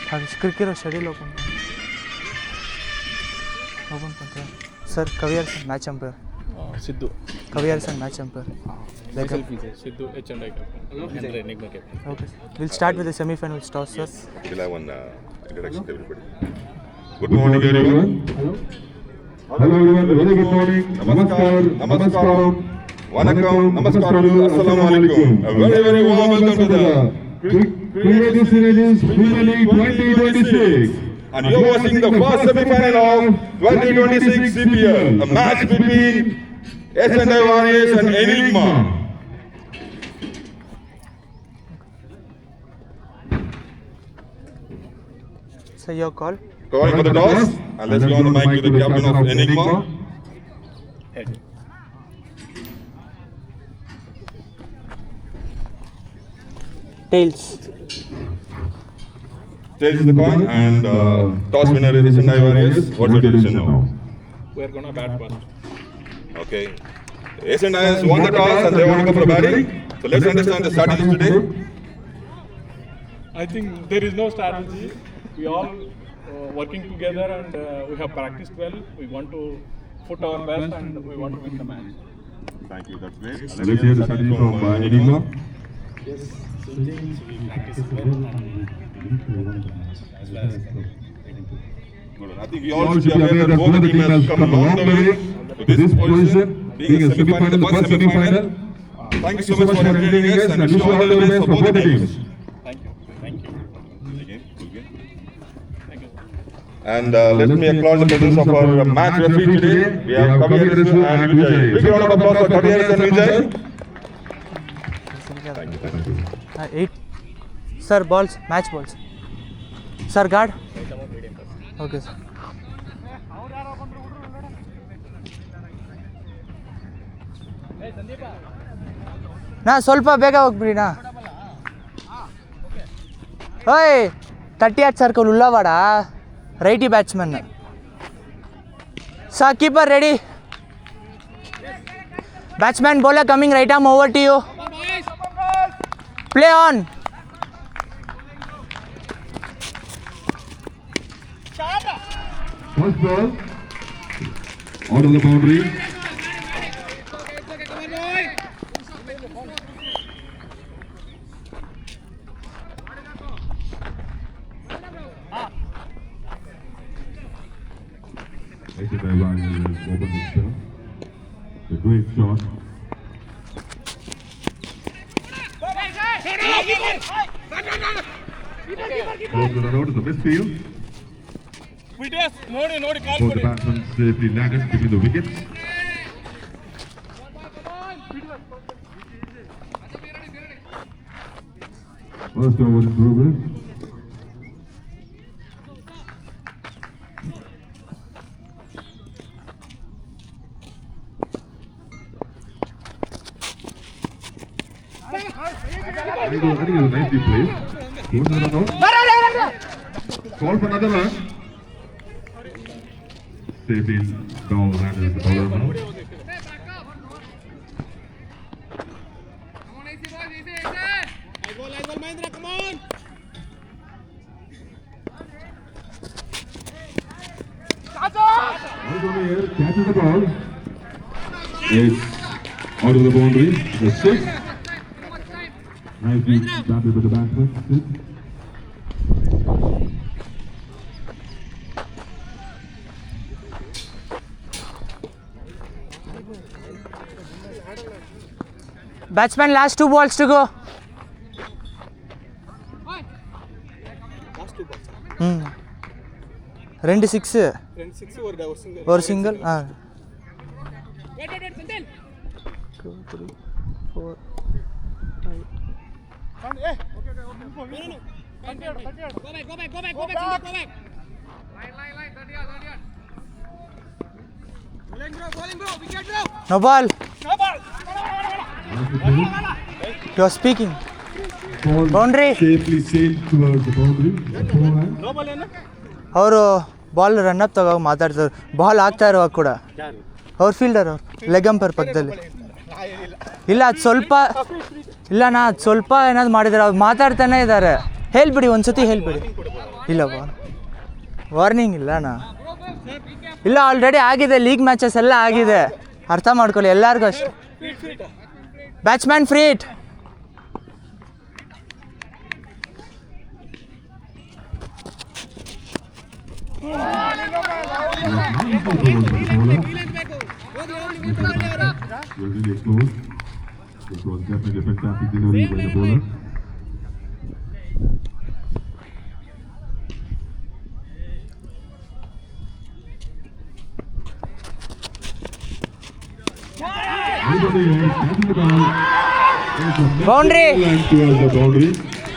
Cricket schedule open. Open sir, Kaviar Singh match umpire. Sidhu. Kaviar Singh match umpire. Sidhu H&I captain. Enigma captain. Okay. We'll start with the semi-finals toss, sir. We'll have one introduction to everybody. Good morning, everyone. Hello everyone, very good morning. Namaskar. Vanakkam, namaskaram, assalamu alaikum. A very, very warm welcome to the Cricket Series Premier League 2026. and you're watching the first semi-final of 2026 CPL, a match between S&I Warriors and Enigma. So your call. Calling for the toss, and let's go on the mic to the captain of Enigma. Head. Tails. Tails the coin, and toss winner is S&I Warriors. What's your decision now? We're gonna bat first. Okay. S&I has won the toss and they want to go for batting. So let's understand the strategies today. I think there is no strategy. We all working together and we have practiced well. We want to put our best and we want to win the match. Thank you, that's great. Let's hear the strategy from Enigma. I think we all should be aware that both the teams have come a long way to this position, being a semi-final, the first semi-final. Thank you so much for entertaining us and wish you all the best for both the teams. Thank you. Thank you. Again, again. Thank you. And let me acknowledge the presence of our match referee today. We have Kaviar and Vijay. Big round of applause for Kaviar and Vijay. Thank you. 8. Sir, balls. Match balls. Sir, guard. Okay, sir. ನಾ ಸ್ವಲ್ಪ ಬೇಗ ಹೋಗ್ಬಿಡಿ ನಾ ಓಯ್ 38 circle ಉಳ್ಳವಾಡ ರೈಟಿ batsman ಸಾ keeper ready batsman bowler coming right arm over to you play on First ball, out of the boundary. S&I Warriors has opened the spell. A great shot. Goes to the road to the midfield. Both the batsmen safely landed between the wickets. First over in progress. I think it was a nicely played. Goes to the road. Call for another run. Safely down landed at the bowler now. Right over here, catches the ball. It's out of the boundary. The 6. Nicely batted by the batsman. 6. Batsman, last 2 balls to go. ரெண்டு 6 ஒரு single 2 3 4 No ball. You are speaking. Boundary. Safely sailed towards the boundary. ಅವರು ball run up ತಗೋ ಮಾತಾಡ್ತಾರೆ ball ಆಗ್ತಾ ಇರುವಾಗ ಕೂಡ ಅವ್ರ fielder ಅವ್ರು ಲೆಗ್ ಅಂಪೈರ್ ಪಕ್ಕದಲ್ಲಿ ಇಲ್ಲ ಅದು ಸ್ವಲ್ಪ ಇಲ್ಲ ನಾ ಅದು ಸ್ವಲ್ಪ ಏನಾದ್ರು ಮಾಡಿದ್ದಾರೆ ಅವ್ರು ಮಾತಾಡ್ತಾನೆ ಇದ್ದಾರೆ ಹೇಳ್ಬಿಡಿ ಒಂದ್ಸತಿ ಹೇಳ್ಬಿಡಿ ಇಲ್ಲ ವಾರ್ನಿಂಗ್ ಇಲ್ಲ ಇಲ್ಲ, ಆಲ್ರೆಡಿ ಆಗಿದೆ, ಲೀಗ್ ಮ್ಯಾಚಸ್ ಎಲ್ಲ ಆಗಿದೆ, ಅರ್ಥ ಮಾಡ್ಕೊಳ್ಳಿ ಎಲ್ಲರಿಗೂ ಅಷ್ಟೇ. Batsman free hit. Really close. It was definitely a fantastic delivery by the bowler. Boundary. Towards the boundary.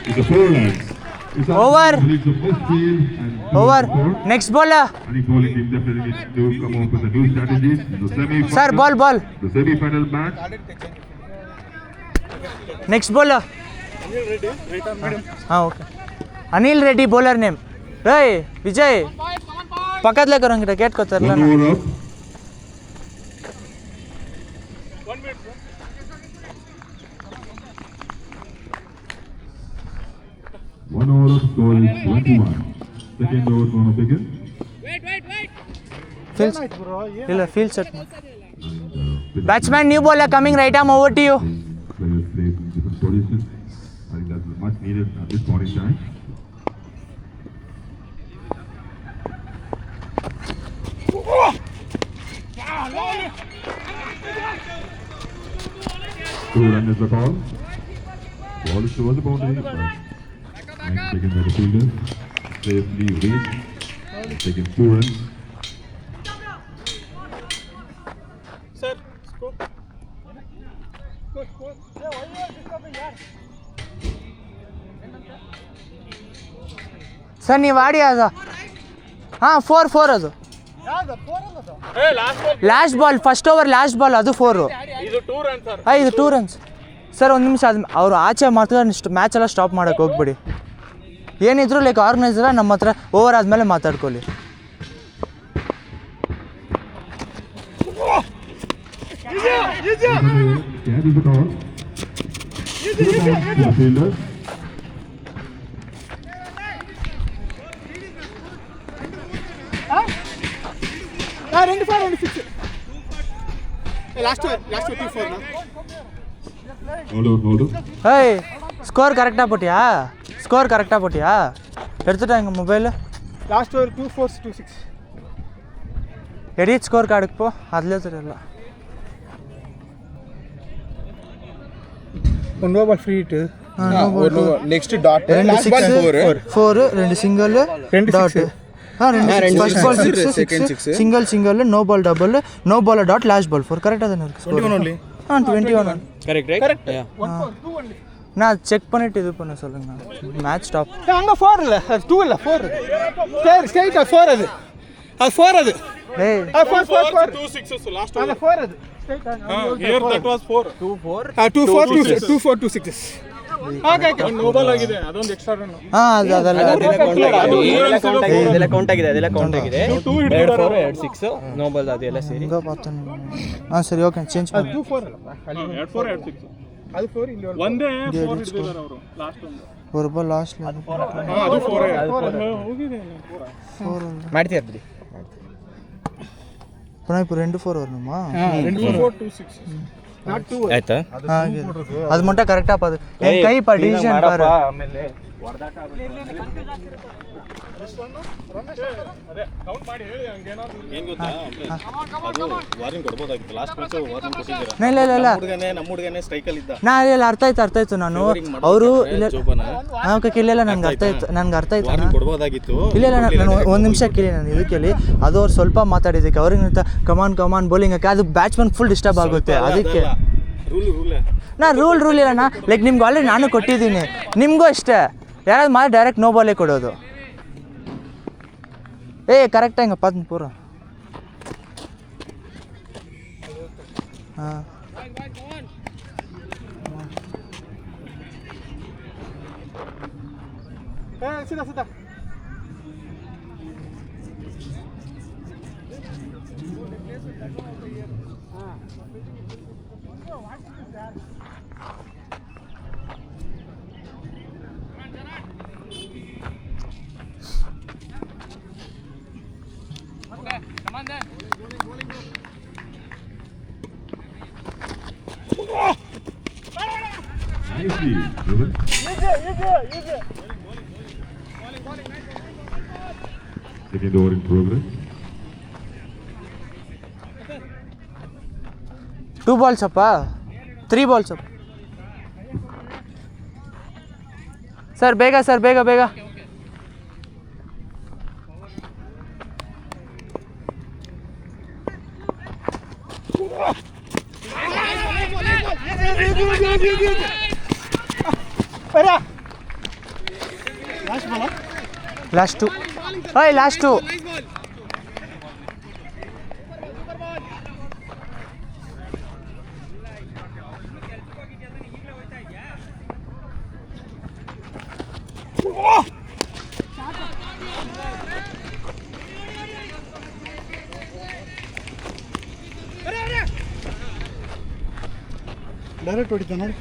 It's a 4 runs. Over. It's the first field and Over. Next bowler. any bowling team definitely needs to come up with a new strategy. The semi-final. Sir, ball. The semi-final match. Next bowler. हाँ okay. Anil Reddy bowler name. रे विजय. पकड़ ले करो इंगे cat को तरला One ना. over up. One over of score is 21. Second over is going to begin. Field. ಇಲ್ಲ field set. Batsman new bowler coming right arm over to you. Players play in different positions. I think that's much needed at this point in time. Two runs is the call. Ball is towards the boundary. Nice taken by the fielder. Safely reached. Taken 2 runs. Sir, score. Sir ನೀವು ಆಡಿ ಅದು. ಹಾಂ 4 ಅದು. Hey, last ball. Last ball first over last ball ಅದು 4. ಇದು 2 runs, sir. ಇದು 2 runs. Sir ಒಂದು ನಿಮಿಷ ಅದು ಅವರು ಆಚೆ ಮಾತ್ರ ಮ್ಯಾಚ್ ಎಲ್ಲ ಸ್ಟಾಪ್ ಮಾಡೋಕ್ಕೆ ಹೋಗ್ಬಿಡಿ. ಏನಿದ್ರು ಲೈಕ್ ಆರ್ಗನೈಸರ ನಮ್ಮ ಹತ್ರ ಓವರ್ ಆದಮೇಲೆ ಮಾತಾಡ್ಕೊಳ್ಳಿ. Carry the ball. 2 balls to the fielder. Hold on. ஏய் ஸ்கோர் கரெக்டாக போட்டியா எடுத்துட்டாங்க மொபைலு. லாஸ்ட் ஒரு 2426. எடிட் ஸ்கோர் கார்டுக்கு போ, அதில் தெரியல. One over free hit. Next dot 2 6 4 2 single dot. First ball 6 second 6 single no ball double no ball dot last ball 4 கரெக்டாக தானே இருக்கு. 21 only. 21. కరెక్ట్ நான் செக் பண்ணிட்டு இது பண்ண சொல்லுங்க. Match stop. அங்க 4 இல்ல, அது 2 இல்ல, 4. ஸ்ட்ரைட் 4 அது. அது 4 அது. ஏய் 4. 2 sixes last அந்த over. 4 அது. Straight Here that was 4. 2426. Okay. No ball ಆಗಿದೆ, ಅದೊಂದು ಎಕ್ಸ್ಟ್ರಾ ರನ್. ಹಾಂ ಅದೆಲ್ಲ ಇದೆಲ್ಲ ಕೌಂಟ್ ಆಗಿದೆ 2 hit 2 4 2 6 ನೋ ಬಾಲ್ ಅದೆಲ್ಲ ಸೇರಿ ಹಿಂಗೆ பார்த்தானே. ಹಾಂ ಸರಿ ಓಕೆ ಚೇಂಜ್ ಮಾಡಿ. 24 ಅಲ್ಲ. 2 4 2 6. ಅದು 4 ಇಲ್ಲಿ ಒಂದೇ 4 ಹಿಡಿದಿದ್ದಾರೆ ಅವರು ಲಾಸ್ಟ್ ಒಂದು. ஒரு ಬಾಲ್ ಲಾಸ್ಟ್ ಅದು 4 ಹೋಗಿದೆ 4. ಮಾಡ್ತೀರಾ ಬಿಡಿ. ಪುನಃ இப்போ 2-4 வரணுமா? 2 4 2 6. ನಾಟ್ 2. ಆಯ್ತಾ அது மட்டும் கரெக்டாக பாரு. என் கை பா டிசிஷன் பாரு. ಆಮೇಲೆ ಅದೇ ಕೌಂಟ್ ಮಾಡಿ ಹೇಳಿ ಹಂಗೇನಾದ್ರು ಏನು ಗೊತ್ತಾ ಅದು ವಾರ್ನಿಂಗ್ ಕೊಡ್ಬೋದಾಗಿತ್ತು. ಲಾಸ್ಟ್ ಮ್ಯಾಚ್ ವಾರ್ನಿಂಗ್ ಕೊಟ್ಟಿದ್ದೀರಾ. ಇಲ್ಲ ನಮ್ಮ ಹುಡುಗನೇ ಸ್ಟ್ರೈಕಲ್ಲಿ ಇದ್ದ. ನಾ ಇಲ್ಲ ಅರ್ಥ ಆಯ್ತು ನಾನು ಅವರು ಇಲ್ಲ ಜೋಬನ ಓಕೆ ಇಲ್ಲ ನನಗೆ ಅರ್ಥ ಆಯ್ತು ವಾರ್ನಿಂಗ್ ಕೊಡ್ಬೋದಾಗಿತ್ತು. ಇಲ್ಲ ನಾನು ಒಂದು ನಿಮಿಷ ಕೇಳಿ ನಾನು ಇದು ಕೇಳಿ ಅದು ಅವ್ರು ಸ್ವಲ್ಪ ಮಾತಾಡಿದ್ದಕ್ಕೆ ಅವ್ರಿಗೆ ಕಮಾನ್ ಬೌಲಿಂಗ್ ಹಾಕಿ ಅದು ಬ್ಯಾಟ್ಸ್ಮನ್ ಫುಲ್ ಡಿಸ್ಟರ್ಬ್ ಆಗುತ್ತೆ ಅದಕ್ಕೆ. ರೂಲ್ ಇಲ್ಲ ಲೈಕ್ ನಿಮ್ಗೆ ಆಲ್ರೆಡಿ ನಾನು ಕೊಟ್ಟಿದ್ದೀನಿ, ನಿಮಗೂ ಅಷ್ಟೇ. ಯಾರಾದ್ರು ಮಾಡಿ ಡೈರೆಕ್ಟ್ ನೋ ಬಾಲೇ ಕೊಡೋದು. ಕರೆಕ್ಟ್ ಹೆಂಗಪ್ಪ ಅದನ್ನ ಪೂರ. ಹಾಂ ಸೀದಾ Nicely driven. Second over in progress. 2 balls ಅಪ್ಪ 3 balls ಅಪ್ಪ ಸರ್ ಬೇಗ ಲಾಸ್ಟ್ 2 ಡೈರೆಕ್ಟ್ ಹೊಡಿತ ನೋಡಿ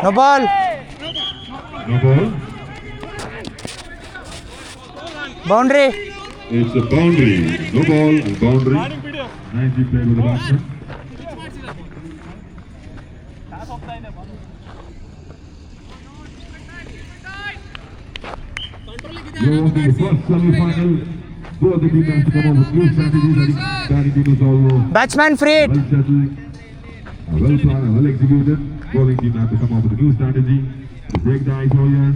No ball. No ball. Boundary. It's a boundary. No ball and boundary. Nicely played with the batsman. Go on to the first semi-final. Both the teams have to come up with new strategies. I think team is all Batsman freed. well settled, well planned, and well executed. Bowling team have to come up with a new strategy to break the ice over here.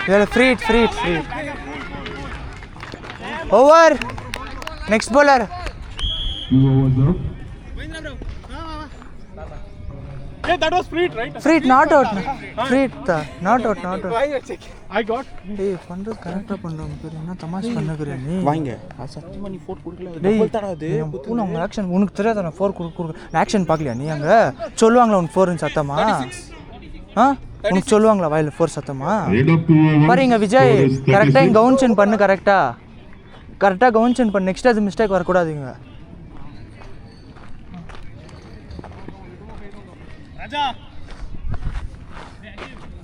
Yeah, freed. Over. Next bowler. 2 overs up. Yeah, that was free, right? Freed, not out. Freed, not out. I got. டேய் பண்றது கரெக்டா பண்றோம் பேர் என்ன தமாஷ் பண்ணுகிறே நீ வாங்க சத்தியமா நீ 4 கொடுக்கல டேய் டபுள் தான அது உனக்கு ஆக்ஷன் உனக்கு தெரியாத நான் 4 கொடுக்க ஆக்ஷன் பார்க்கலையா நீ அங்க சொல்லுவாங்களா உனக்கு 4 ன்னு சத்தமா உனக்கு சொல்லுவாங்களா வாயில 4 சத்தமா End of 2 overs. பாருங்க விஜய் Score is கரெக்டா 36. கவுன்ஷன் பண்ணு கரெக்டா கவுன்ஷன் பண்ணு நெக்ஸ்ட் அது mistake வரக்கூடாதுங்க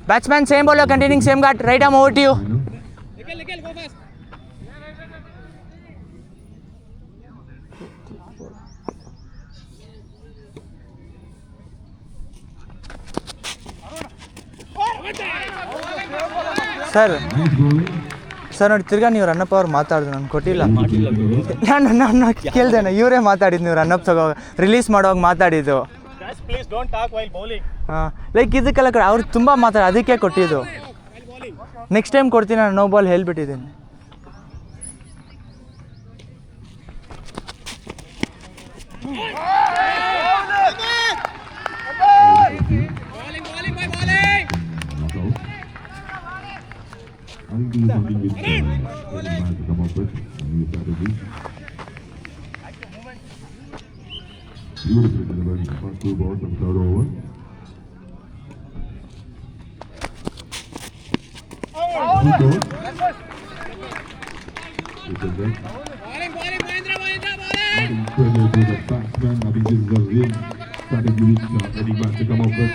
Batsman, same bowler, continuing same guard. Right arm over to you. go fast. Sir Nice bowling. Sir ನೋಡಿ ತಿರ್ಗಾ ನೀವು ರನ್ನಪ್ ಅವ್ರು ಮಾತಾಡಿದ್ರು ನಾನು ಕೊಟ್ಟಿಲ್ಲ ನಾನು ಕೇಳ್ದೆ ಇವರೇ ಮಾತಾಡಿದ್ದು ನೀವು ರನ್ನಪ್ ತಗೋ ರಿಲೀಸ್ ಮಾಡುವಾಗ ಮಾತಾಡಿದ್ದು Please don't talk while bowling. ಹಾಂ ಲೈಕ್ ಇದಕ್ಕೆಲ್ಲ ಅವ್ರು ತುಂಬ ಮಾತಾಡಿ ಅದಕ್ಕೆ ಕೊಟ್ಟಿದ್ದು ನೆಕ್ಸ್ಟ್ ಟೈಮ್ ಕೊಡ್ತೀನಿ ನಾನು ನೋ ಬಾಲ್ ಹೇಳ್ಬಿಟ್ಟಿದ್ದೀನಿ I think this is something which Kohli has to come up with a new strategy. Beautifully delivered the first 2 balls of the third over. Good goal. This is it. Nothing further to the batsman. I think this is a real strategy which Eddie has to come up with.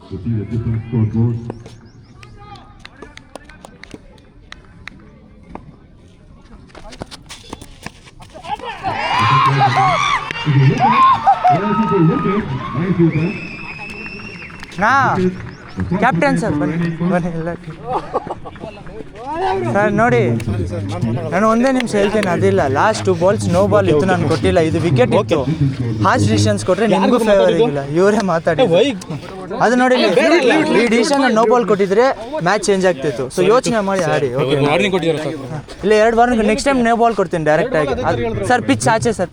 To see the different scoreboard. ನಾ captain sir ಬನ್ನಿ ಬನ್ನಿ ಎಲ್ಲ sir ನೋಡಿ ನಾನು ಒಂದೇ ನಿಮಿಷ ಹೇಳ್ತೇನೆ ಅದಿಲ್ಲ ಲಾಸ್ಟ್ 2 balls ನೋ ಬಾಲ್ ಇತ್ತು ನಾನು ಕೊಟ್ಟಿಲ್ಲ ಇದು ವಿಕೆಟ್ ಇತ್ತು ಹಾರ್ಶ್ ಡಿಸಿಷನ್ಸ್ ಕೊಟ್ಟರೆ ನಿಮಗೂ ಫೇವರ್ ಇಲ್ಲ ಇವರೇ ಮಾತಾಡಿ ಅದು ನೋಡಿ ಈ ಡಿಸಿಷನ್ ನೋ ಬಾಲ್ ಕೊಟ್ಟಿದ್ರೆ ಮ್ಯಾಚ್ ಚೇಂಜ್ ಆಗ್ತಿತ್ತು ಸೊ ಯೋಚನೆ ಮಾಡಿ ಆಡಿ ಓಕೆ ಇಲ್ಲ 2 warning next time no ball ಕೊಡ್ತೀನಿ ಡೈರೆಕ್ಟ್ ಆಗಿ ಸರ್ ಪಿಚ್ ಆಚೆ sir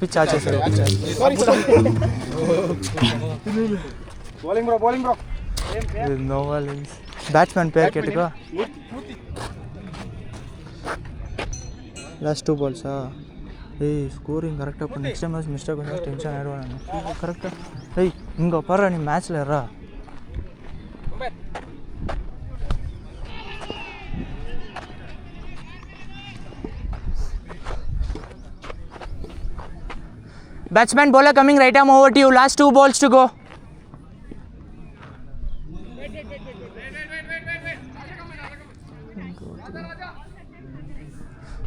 bowling bro no ball batsman ಪೇರ್ ಕೆಟ್ಟಕೋ ಲಾಸ್ಟ್ 2 balls ஸ்கோரிங் கரெக்டாக இப்போ நெக்ஸ்ட் டைம் மிஸ்டேக் வந்து டென்ஷன் ஆகிடுவேன் நான் கரெக்டாக இங்கே பாரு நீ மேட்ச்சில் ஏறா Batsman bowler coming right arm over to you. Last 2 balls to go.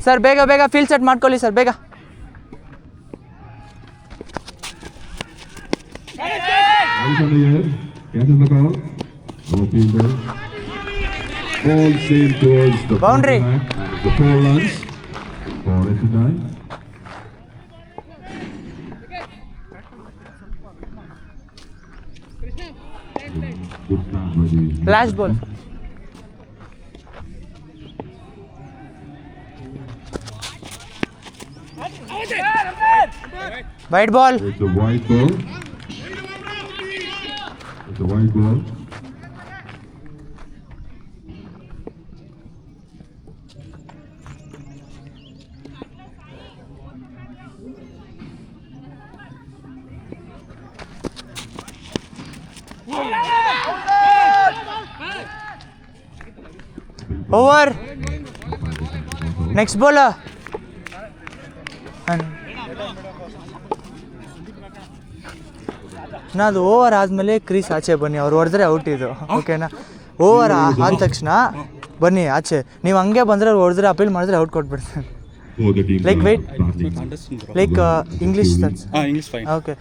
Sir, bega field set ಮಾಡ್ಕೊಳ್ಳಿ sir, ಬೇಗ. Eyes on the air, catches the ball. Our fielder. Ball sailed towards the Boundary. back, and the 4 runs for Chennai. Good start by the Last ball. White ball. It's a wide ball. It's a wide ball. Over. Next bowler. ಅದು over ಆದಮೇಲೆ crease ಆಚೆ ಬನ್ನಿ, ಅವ್ರು ಹೊಡೆದ್ರೆ out ಇದು, ಓಕೆನಾ? Over ಆದ ತಕ್ಷಣ ಬನ್ನಿ ಆಚೆ. ನೀವು ಹಂಗೆ ಬಂದರೆ ಹೊಡೆದ್ರೆ ಅಪೀಲ್ ಮಾಡಿದ್ರೆ ಔಟ್ ಕೊಟ್ಬಿಡ್ತಾರೆ. Like wait, like English that's English fine. okay.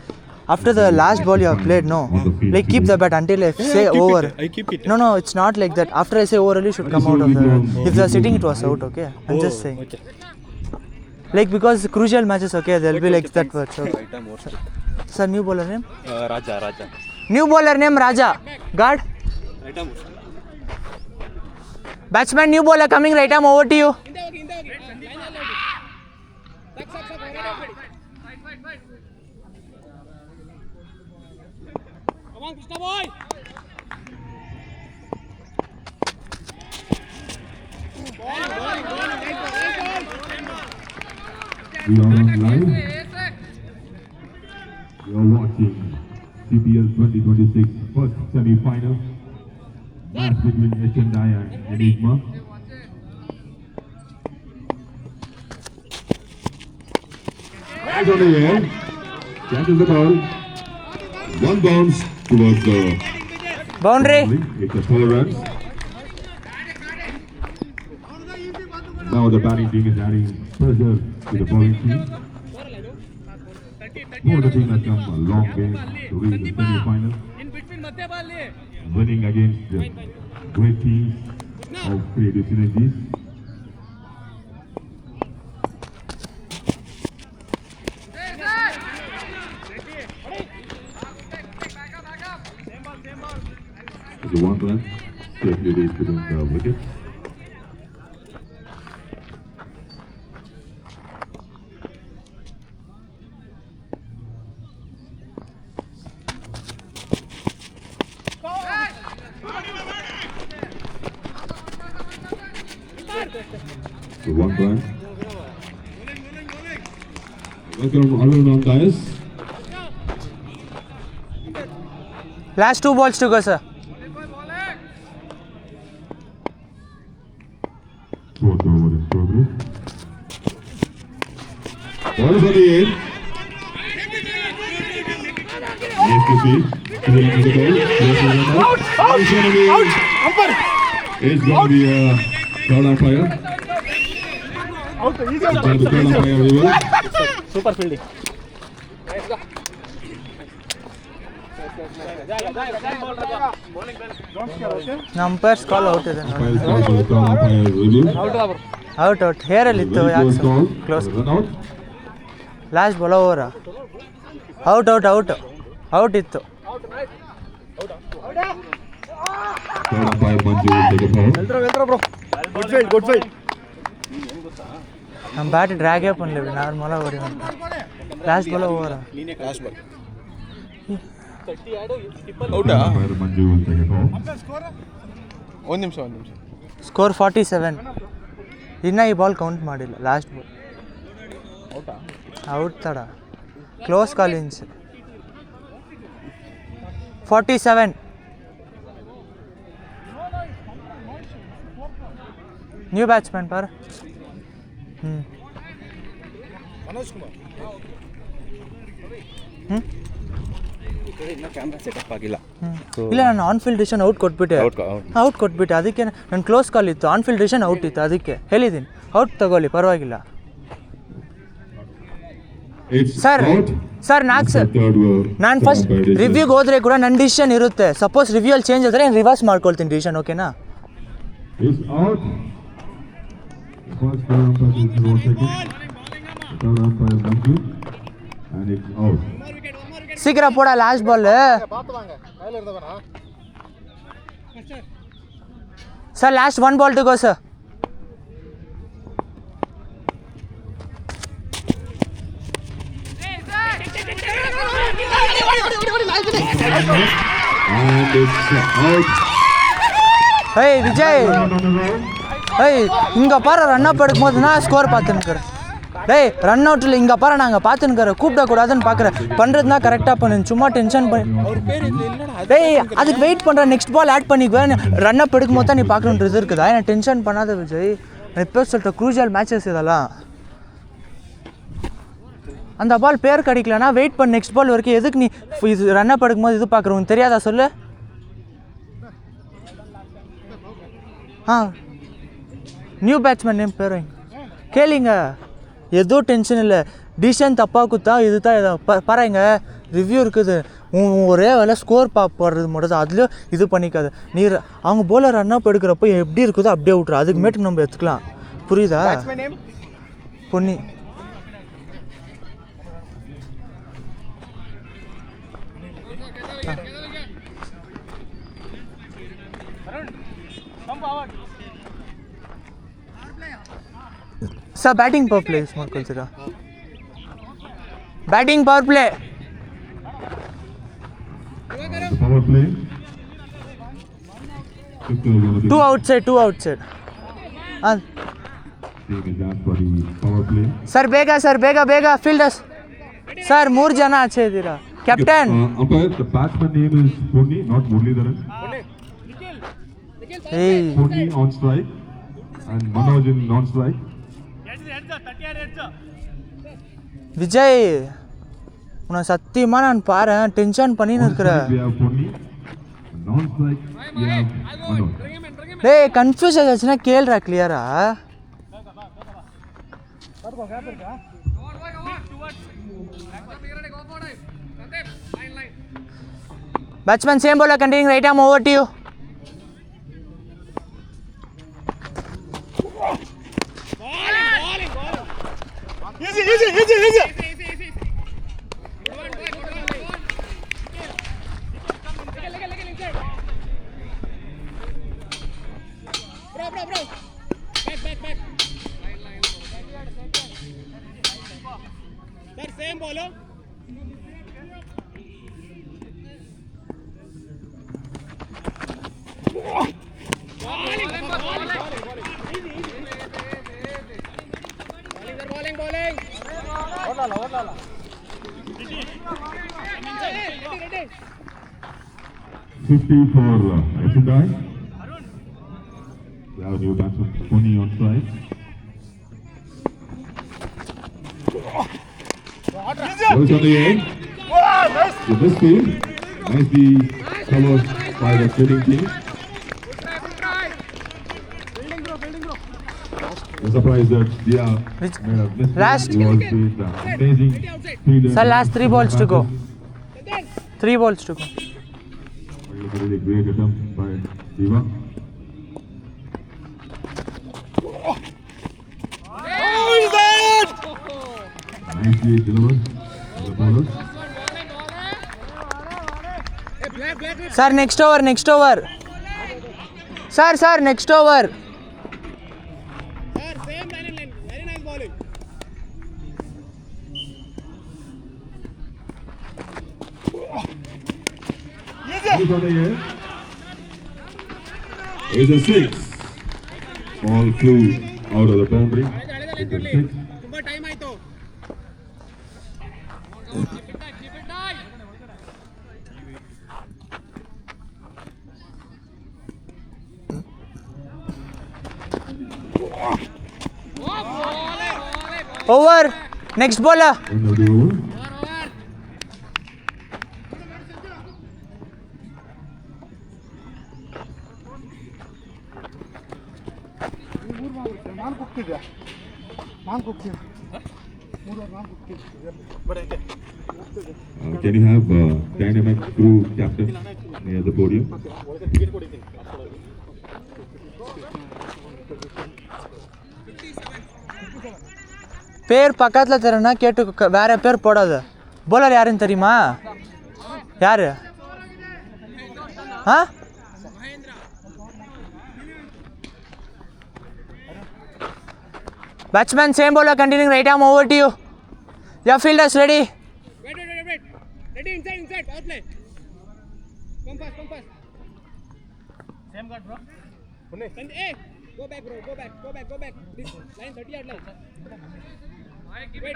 After the last ball you have played, no, like keep the bat until I say over. I keep it. No, it's not like that. After I say over, you should come out of the. If they are sitting, it was out. Okay, I'm just saying. Okay. Like because crucial matches, okay, there will be like that word. So, sir, new bowler name? Raja. New bowler name Raja. Guard. Right arm. Batsman, new bowler coming right arm over to you. We are on live. You are watching CPL 2026 first semi-final match between Chennai and Enigma. Eyes on the air, catches the ball. One bounce towards the Boundary. It's a 4 runs. Now the batting team is adding pressure to the bowling team. No, the team has come a long way to reach the semi-final, winning against the great teams of Creative Synergies. It's a 1 run, safely reached between the wickets. So 1 run. Welcome Arun on dais. Last 2 balls to go, sir. Fourth over in progress. Ball is on the end. Nice to see. Out! It's going to be a third umpire. Out, easy out. The third umpire will. Super fielding. Umpires call out ಇದೆ ನೋಡಿ. Umpire calls for the third umpire review. Out ಹೇರಲ್ಲಿತ್ತು ಯಾಕೆ Was sir? called. Close. Run out. Last ball over. Out ಇತ್ತು. Third umpire Manju will take a ball. Weltra bro. Good field. ನಮ್ಮ bat ಡ್ರ್ಯಾಗೇ ಪನ್ಲೇವಿ ನಾರ್ಮಲಾಗಿ ಹೊಡಿ ಅಂತ. Last ball over. Last ball. Third umpire Manju will take a ball. ಒಂದು ನಿಮಿಷ score 47. ಇನ್ನು ಈ ball count ಮಾಡಿಲ್ಲ. ಲಾಸ್ಟ್ ಬಾಲ್ ಔಟ್ ತಡ. Close callings 47. ನ್ಯೂ ಬ್ಯಾಟ್ಸ್ಮನ್ ಪರ್. ಇನ್ನೂ ಕ್ಯಾಮ್ರಾ ಸೆಟಪ್ ಆಗಿಲ್ಲ. ಇಲ್ಲ ನಾನು ಆನ್ ಫೀಲ್ಡ್ ಡಿಸಿಷನ್ ಔಟ್ ಕೊಟ್ಬಿಟ್ಟೆ. ಔಟ್ ಕೊಟ್ಬಿಟ್ಟೆ, ಅದಕ್ಕೆ ನನ್ನ ಕ್ಲೋಸ್ ಕಾಲ್ ಇತ್ತು, ಆನ್ ಫೀಲ್ಡ್ ಡಿಸಿಷನ್ ಔಟ್ ಇತ್ತು, ಅದಕ್ಕೆ ಹೇಳಿದ್ದೀನಿ ಔಟ್ ತಗೊಳ್ಳಿ ಪರವಾಗಿಲ್ಲ. ಸರ್ ನಾನು ಫಸ್ಟ್ ರಿವ್ಯೂಗೆ ಹೋದರೆ ಕೂಡ ನನ್ನ ಡಿಸಿಷನ್ ಇರುತ್ತೆ. ಸಪೋಸ್ ರಿವ್ಯೂಲ್ಲಿ ಚೇಂಜ್ ಆದರೆ ನಾನು ರಿವರ್ಸ್ ಮಾಡ್ಕೊಳ್ತೀನಿ ಡಿಸಿಷನ್, ಓಕೆನಾ? சீக்கிர போடா last ball sir. Last 1 ball to go sir. Hey Vijay, hey இங்க பாரு ரன் அப் எடுக்கும்போது நான் ஸ்கோர் பார்த்துன்னுக்கிறேன். டேய் ரன் அவுட்டில் இங்கே பாரு நாங்கள் பார்த்துன்னுக்கிறேன், கூப்பிடக்கூடாதுன்னு பார்க்குறேன். பண்ணுறதுனா கரெக்டாக பண்ணு, சும்மா டென்ஷன் பண்ணி. டேய் அதுக்கு வெயிட் பண்ணுறேன், நெக்ஸ்ட் பால் ஆட் பண்ணிக்குவேன். ரன் அப் எடுக்கும் போது தான் நீ பார்க்கணுன்றது இருக்குதா? நான் டென்ஷன் பண்ணாத விஜய், நான் இப்போ சொல்லிட்டேன் க்ரூஷியல் மேட்சஸ் இதெல்லாம். அந்த பால் பேர் கிடைக்கலனா வெயிட் பண்ணு நெக்ஸ்ட் பால் வரைக்கும். எதுக்கு நீ இது ரன் அப் எடுக்கும்போது இது பார்க்குறவங்க தெரியாதா சொல்லு? நியூ பேட்ஸ்மேன் நேம் பேர் கேளுங்க, எதுவும் டென்ஷன் இல்லை. டிசிஷன் தப்பாக குத்தா இது தான் இதை பாருங்க, ரிவ்யூ இருக்குது. ஒரே வேலை ஸ்கோர் போடுறது மட்டும் தான், அதுலேயும் இது பண்ணிக்காது. நீ அவங்க போலர் ரன் அப் எடுக்கிறப்போ எப்படி இருக்குதோ அப்படியே விட்ரு, அதுக்கு மேட்டுக்கு நம்ம எடுத்துக்கலாம். புரியுதா? Ponni sir batting power play use ಮಾಡ್ಕೊಳ್ತೀರಾ? Batting power play. Two outside. ಹಾಂ ಸರ್ ಬೇಗ ಫೀಲ್ಡರ್ಸ್ ಸರ್ 3 ಜನ ಆಚೆ ಇದ್ದೀರಾ. Captain Pony on strike and Manoj in non-strike. Vijay உன்னை சத்தியமா நான் பாரு டென்ஷன் பண்ணின்னு இருக்கிறேன். டேய் கன்ஃபியூஸ் ஆச்சுன்னா கேள்றா கிளியரா. Batsman same bowler continuing right arm over to you. Easy. Bro. Back. Sir, same bowler. Bowling. 50 for Exendai. We have a new batsman, Pony on strike. Balls on the end. The best field. Nicely covered by the fielding team. The surprise that Dia made a miss. Last. Was the amazing fielder. Sir, last 3 balls to go. 3 balls to go. Really great attempt by Diva. Nicely delivered by the bowlers. Sir, next over. Sir, next over. Sir, same line. Very nice bowling. On the air. It's a 6. Ball flew out of the boundary. It's a 6. ತುಂಬಾ time ಆಯ್ತು. Over. Next bowler. End of the over. ನಾನು ಕುಗ್ತಿದ್ದೆ Can you have dynamic crew captain near the podium? பேர் பக்கத்தில் தரேன்னா கேட்டு வேற பேர் போடாது. Bowler யாருன்னு தெரியுமா? யாரு? ஆ batsman same bowler continuing right arm over to you. Your fielders ready? Wait. Ready inside, power play. Come fast. Same guard, bro. Hey, go back, bro. Go back. This line 30-yard line. Wait.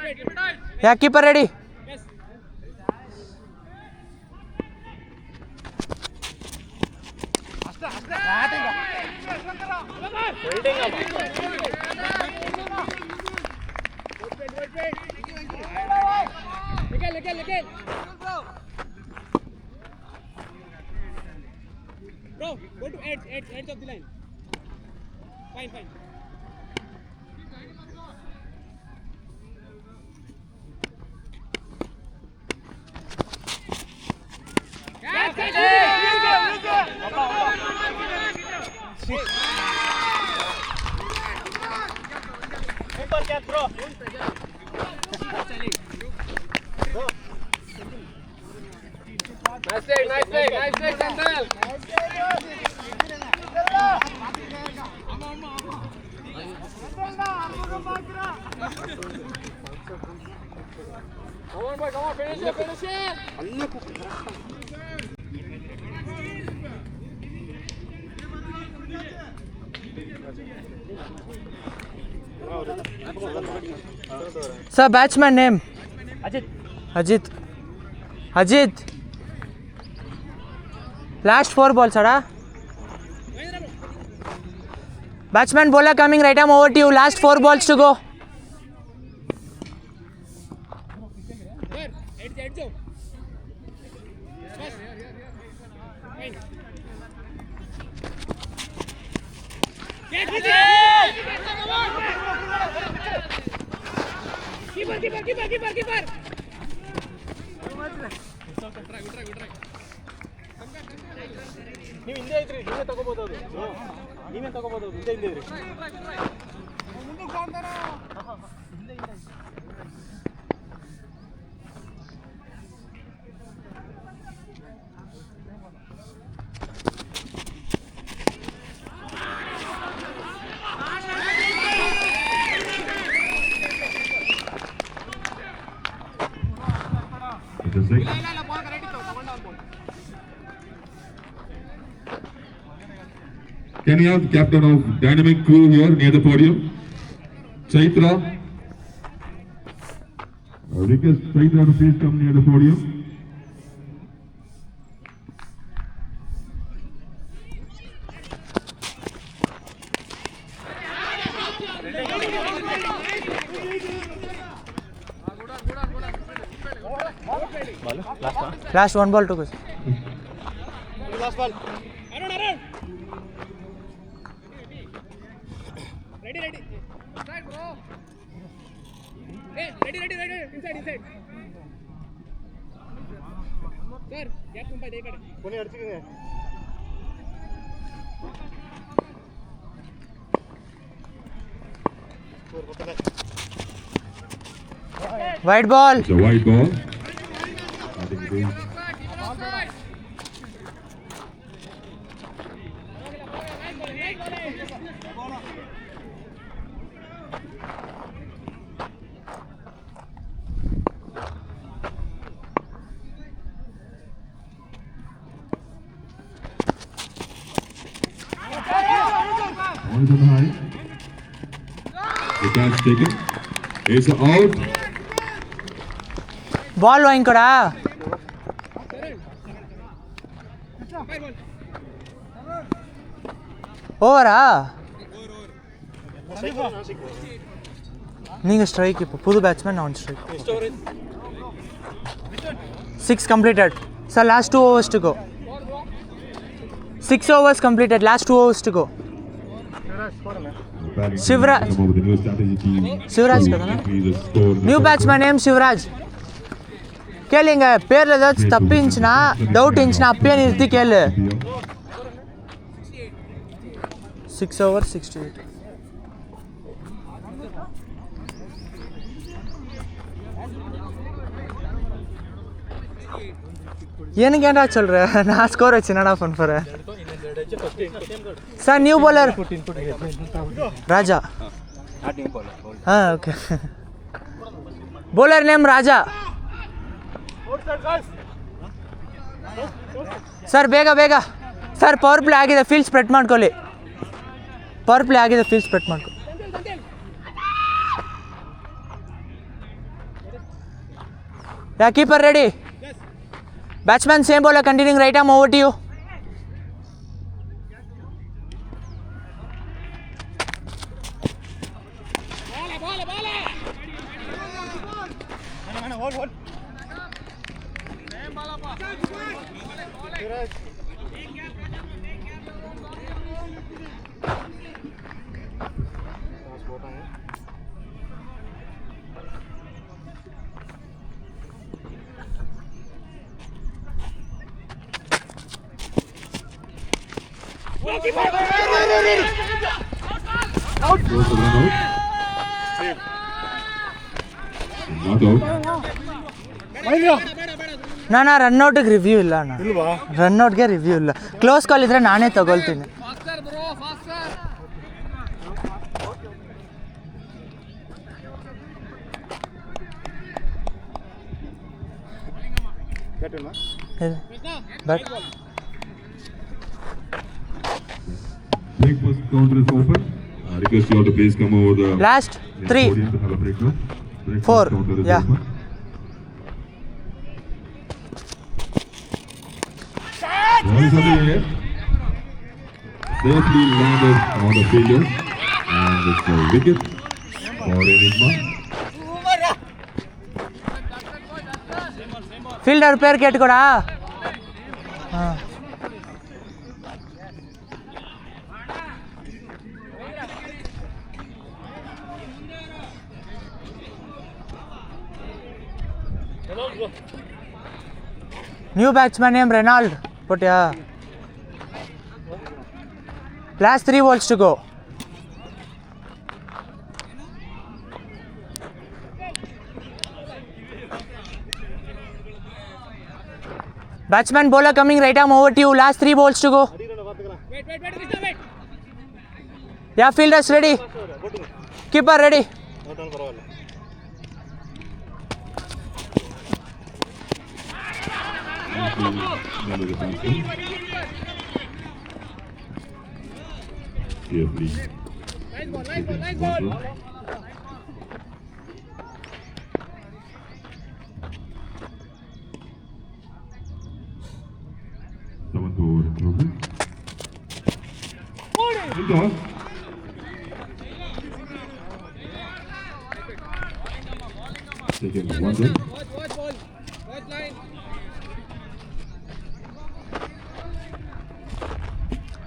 Yeah, keeper ready. Yes. Legal. Bro, go to edge of the line. Fine. Super catch, bro. Nice play, Sandal. Come on, finish it. Sir, batsman name? Ajit. Last 4 balls, sir. Batsman bowler coming right arm over to you. Last 4 balls to go. Sir, edge. Fine. Keeper. ನೀವು ಹಿಂದೆ ಇದ್ರಿ, ನೀವೇ ತಗೋಬಹುದು. ಹಿಂದೆ ಇದ್ರಿ. Can you have the captain of dynamic crew here near the podium? Chaitra. Request Chaitra to please come near the podium. Last 1 ball to go. Last ball. Around. Ready. Inside, bro. Hey, ready. Inside. Sir, gap ತುಂಬಾ ಇದೆ ಈ ಕಡೆ. ಕೊನೆ ಅಡ್ಸಿಗೆ. White ball. It's a white ball. I think it is. Ball is on the high. The catch taken. It's out. Ball வாங்கிக்கோடா. ஓவரா? நீங்க strike இப்போ புது batsman நான் strike. 6 completed. Sir, last 2 overs to go. 6 overs completed. Last 2 overs to go. Shivraj. Come up with a new strategy team. Shivraj to కదా నా? increase the score in the new first batsmen name Shivraj ಕೇಳಿಂಗ ಪೇರ್ಲ ದೋಚ್ ತಪ್ಪಿಂಚಿನ doubt ಇಂಚಿನ ಅಪ್ಪೇನು ಇರ್ತಿ ಕೇಳು 6 over 68 ಏನಕ್ಕೇನ சொல்ற நான் ஸ்கோர் வச்சு என்னடா பண்ண போறேன் சார் நியூ bowler ராஜா ಹಾಂ okay bowler name Raja sir ಬೇಗ ಬೇಗ ಸರ್ ಪವರ್ ಪ್ಲೇ ಆಗಿದೆ ಫೀಲ್ಡ್ ಸ್ಪ್ರೆಡ್ ಮಾಡ್ಕೊಳ್ಳಿ ಪವರ್ ಪ್ಲೇ ಆಗಿದೆ ಫೀಲ್ಡ್ ಸ್ಪ್ರೆಡ್ ಮಾಡ್ಕೊ ಯಾ keeper ready batsman same bowler continuing right arm over to you Goes the run out. Not out. ನಾನು ರನ್ಔಟಿಗೆ review ಇಲ್ಲ ಅಣ್ಣ ರನ್ಔಟ್ಗೆ ರಿವ್ಯೂ ಇಲ್ಲ ಕ್ಲೋಸ್ ಕಾಲ್ ಇದ್ರೆ ನಾನೇ ತಗೊಳ್ತೀನಿ but Breakfast counter is open. Request you all to please come over the last main 3 podium to have a breakfast. Breakfast 4, counter is yeah. open. Ball is on the air. Safely landed on the fielder. And it's a wicket for Enigma. Fielder ಪೇರ್ ಕೇಟ್ಕೊಡಾ ಹಾಂ new batsman name Reynold ಕೊಟ್ಯಾ last 3 balls to go batsman bowler coming right arm over to you last 3 balls to go yeah fielders ready keeper ready Carefully. Nice ball. 7th over in progress. Indoor. Taken one run. Watch ball. Watch line.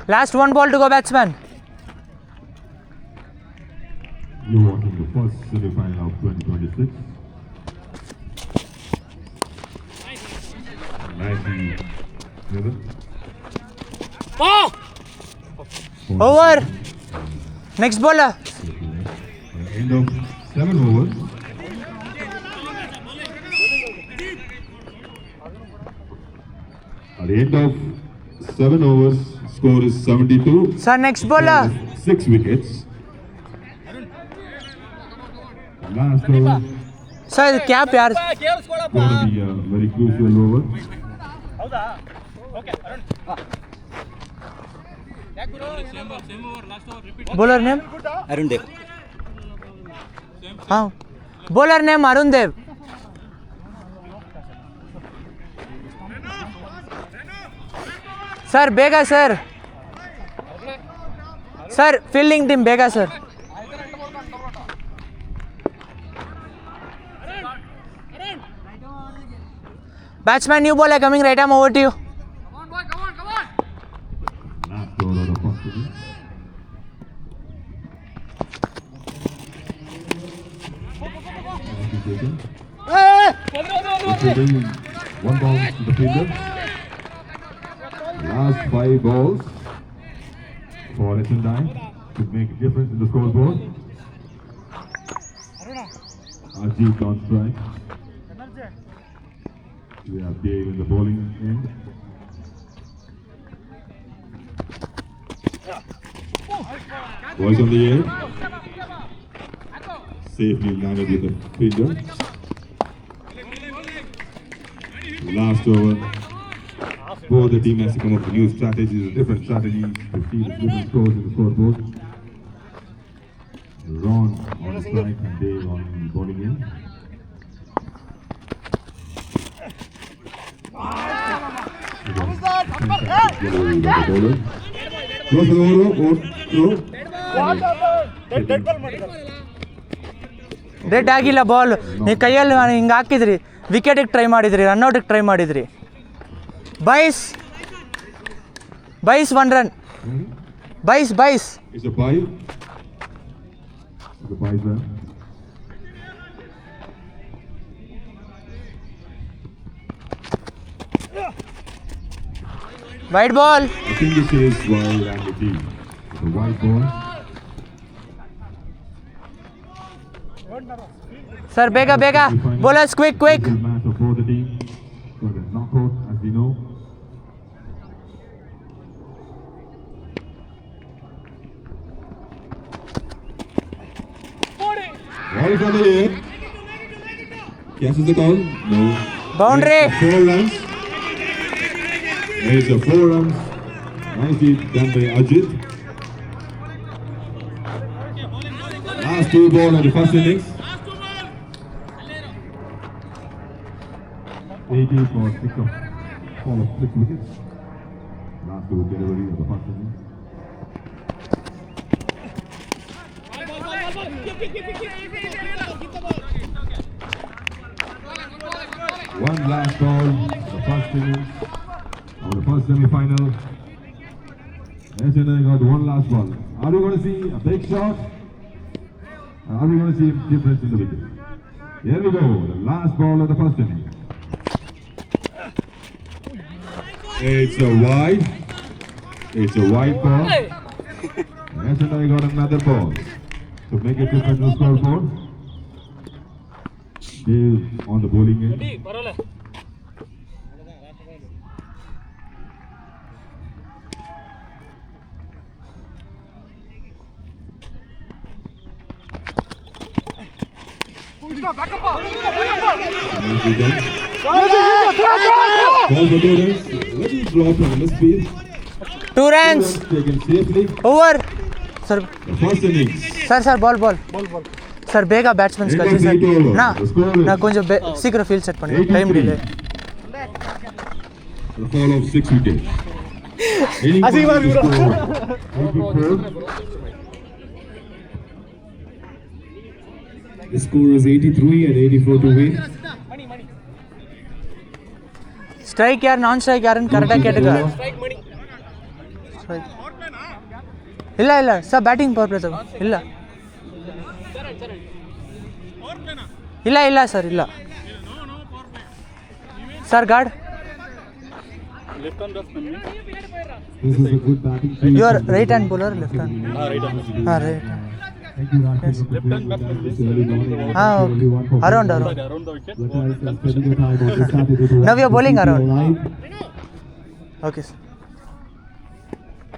last 1 ball to go batsman Blue watching the first semi-final of 2026. Nicely driven. over next bowler End of 7 overs. At the end of 7 overs, score is 72. sir next bowler 6 wickets. Last over sir ಇದು cap ಯಾರು going to be a very crucial over. bowler name Arun Dev ಹಾಂ bowler name Arun Dev sir ಬೇಗ sir sir fielding team ಬೇಗ sir batsman new ball coming right arm over to you Last over of the first inning. taken. It's taking one ball to the fielder. Last 5 balls for Essendon to make a difference in the scoreboard. Ajit on strike. We have Dave in the bowling end. Boys on the air. Safely landed with the fielder. Last over. Both the team has to come up with new strategies, different strategies to see the different scores in the scoreboard. Ron on strike and Dave on bowling in. Delivery by the bowler. Close the over, throw. Dead ಆಗಿಲ್ಲ ball. ನೀವು ಕೈಯಲ್ಲಿ ಹಿಂಗೆ ಹಾಕಿದ್ರಿ, ವಿಕೆಟಿಗೆ try ಮಾಡಿದ್ರಿ, ರನ್ಔಟಿಗೆ try ಮಾಡಿದ್ರಿ. Byes 1 run. Byes It's a bye. It's a bye, sir. Wide ball. I think this is wide and the team. It's a wide ball. Sir ಬೇಗ bowlers quick. This is match of both the teams. So the knockout, as we know. Ball is on the air. Catches the call. No. Boundary. It's 4 runs. It's a 4 runs. Nicely done by Ajit. Last 2 balls of the first innings. 80 for 6 wickets. Last 2 delivery of the first innings. One last ball, the first innings of the first semi-final. Essendon got one last ball. Are we going to see a big shot? Or are we going to see a difference in the wicket? Here we go, the last ball of the first inning. It's a wide. It's a wide ball. Essendon got another ball to make a difference in the scoreboard. Dave on the bowling end. Nicely done. Ball for Torrens. Little drop on the speed. 2 runs. Taken safely. Over. Sir The first innings. Sir ball sir ಬೇಗ batsmen ಕಳಿಸಿ sir. ನಾ ಕೊಂಚ ಸೀಕ್ರ field set பண்ணி time delay. The fall of 6 wickets. The score is 83 and 84 to win. Strike ಯಾರು non strike ಯಾರನ್ನು ಕರೆಕ್ಟಾಗಿ ಕೇಟಗ. ಇಲ್ಲ ಸರ್ ಬ್ಯಾಟಿಂಗ್ ಪವರ್ ಪ್ಲೇ ಇಲ್ಲ ಸರ್ ಇಲ್ಲ sir guard. This is a good batting. You are right hand bowler left hand? ಹಾಂ right. Around now you bowling around. Okay sir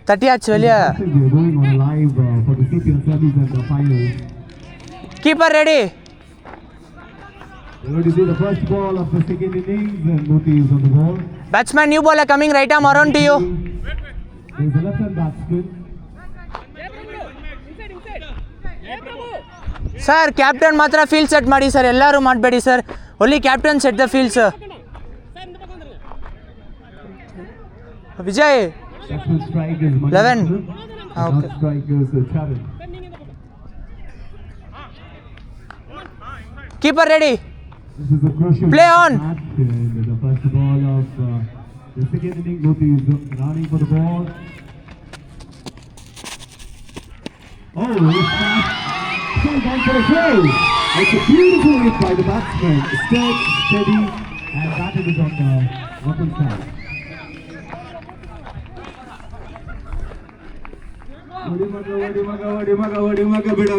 30 yards வெளியே. Keeper ready. We're going to see the first ball of the second innings and Moti is on the ball. Batsman new bowler coming right arm around to you. There's a left hand batsman. Sir, captain ಮಾತ್ರ field set ಮಾಡಿ sir, ಎಲ್ಲರೂ ಮಾಡಬೇಡಿ sir. Only captain set the field sir. Vijay 11. Okay. Keeper ready. This is a crucial Play on. match. The first ball of the second inning. Moti is running for the ball. Oh, it's not. for a goal. It's a beautiful hit by the batsman. Steady, and batted it on the opposite side. Vadimaga, bida.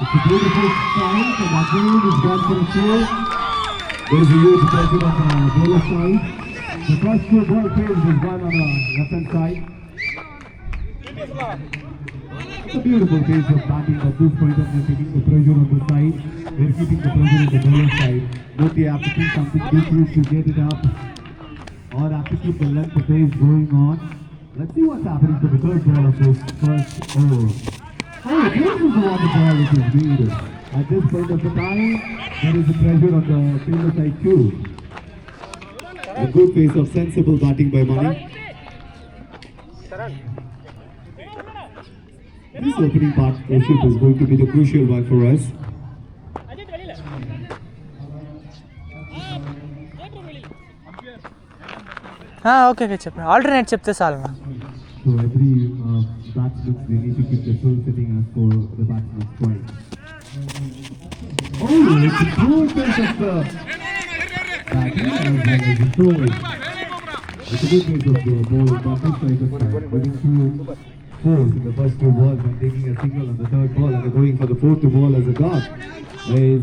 It's a beautiful strike, and Abdul is gone for a four. There is a huge pressure on the bowler side. The first two ball fields is gone on the left-hand side. It's a beautiful phase of batting at this point of view, taking the pressure on the side. They're keeping the pressure on the bowler side. Both they have to do something different to get it up, or have to keep the length of pace going on. Let's see what's happening to the third ball of this first over. Oh, this is the one the ball which is needed. At this point of the time, there is a pressure on the fielder side too. A good phase of sensible batting by Mani. This opening partnership is going to be the crucial one for us. Okay చెప్పండి alternate చెప్తే చాలు So every batsman, they need to keep the full setting as for the batsman's point. Oh, it's a poor pace of the batting as well as the throwing. It's a good pace of the ball, but this side of side, winning 2 fours in the first 2 balls and taking a single on the third ball and going for the 4th ball as a guard is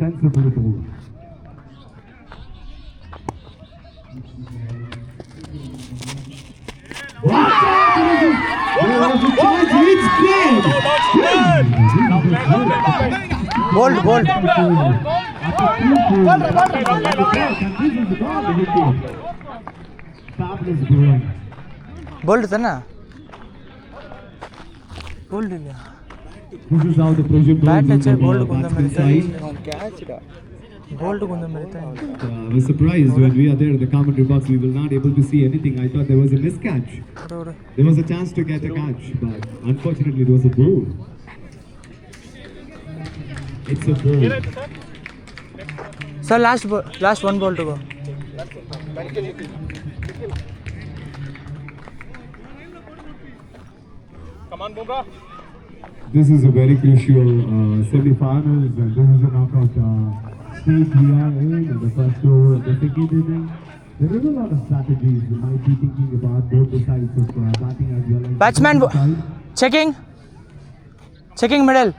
sensible ball. Bold bold था ना bold This is how the pressure bat goes अच्छे on bold the गुंदा batsman मेरे side. Bold गुंदा मेरे I was surprised when we are there in the commentary box. We were not able to see anything. I thought there was a miscatch. There was a chance to get a catch, but unfortunately it was a ball. It's a ball. Sir last 1 ball to go Come on, Bumrah. This is a very crucial semi-finals, and this is a knockout stage we are in. And the first over of the second inning. There is a lot of strategies you might be thinking about both the sides of batting as well as batsman checking middle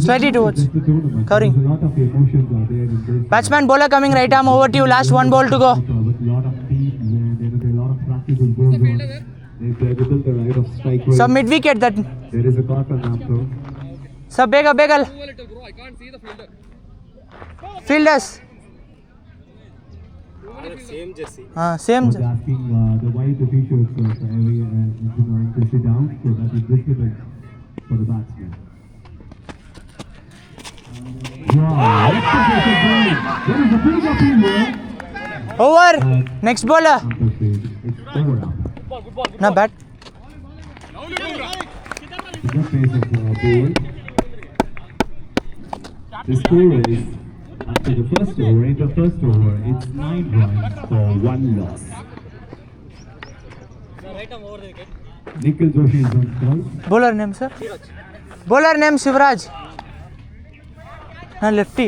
slightly towards covering. A lot of emotions are there in this. Batsman bowler coming right arm over to you. Last 1 ball to go. With a lot of teams and there are a lot of practical goals on. They're able the right of strike rate. Sub mid wicket that. There is a caught on that throw. Sub begal Bro, I can't see the fielder. fielders. Same jersey. Same. Was asking the white officials for every engineering to sit down so that it's visible for the batsman. Wow, that's a good ball. There is a big appeal here. Over. Next bowler. It's over now. Na bat. Good pace of the ball. The score is after the first over, in the first over, it's 9 runs for 1 loss. Nikhil Joshi is on call. Bowler name sir. Bowler name Shivraj. Na lefty.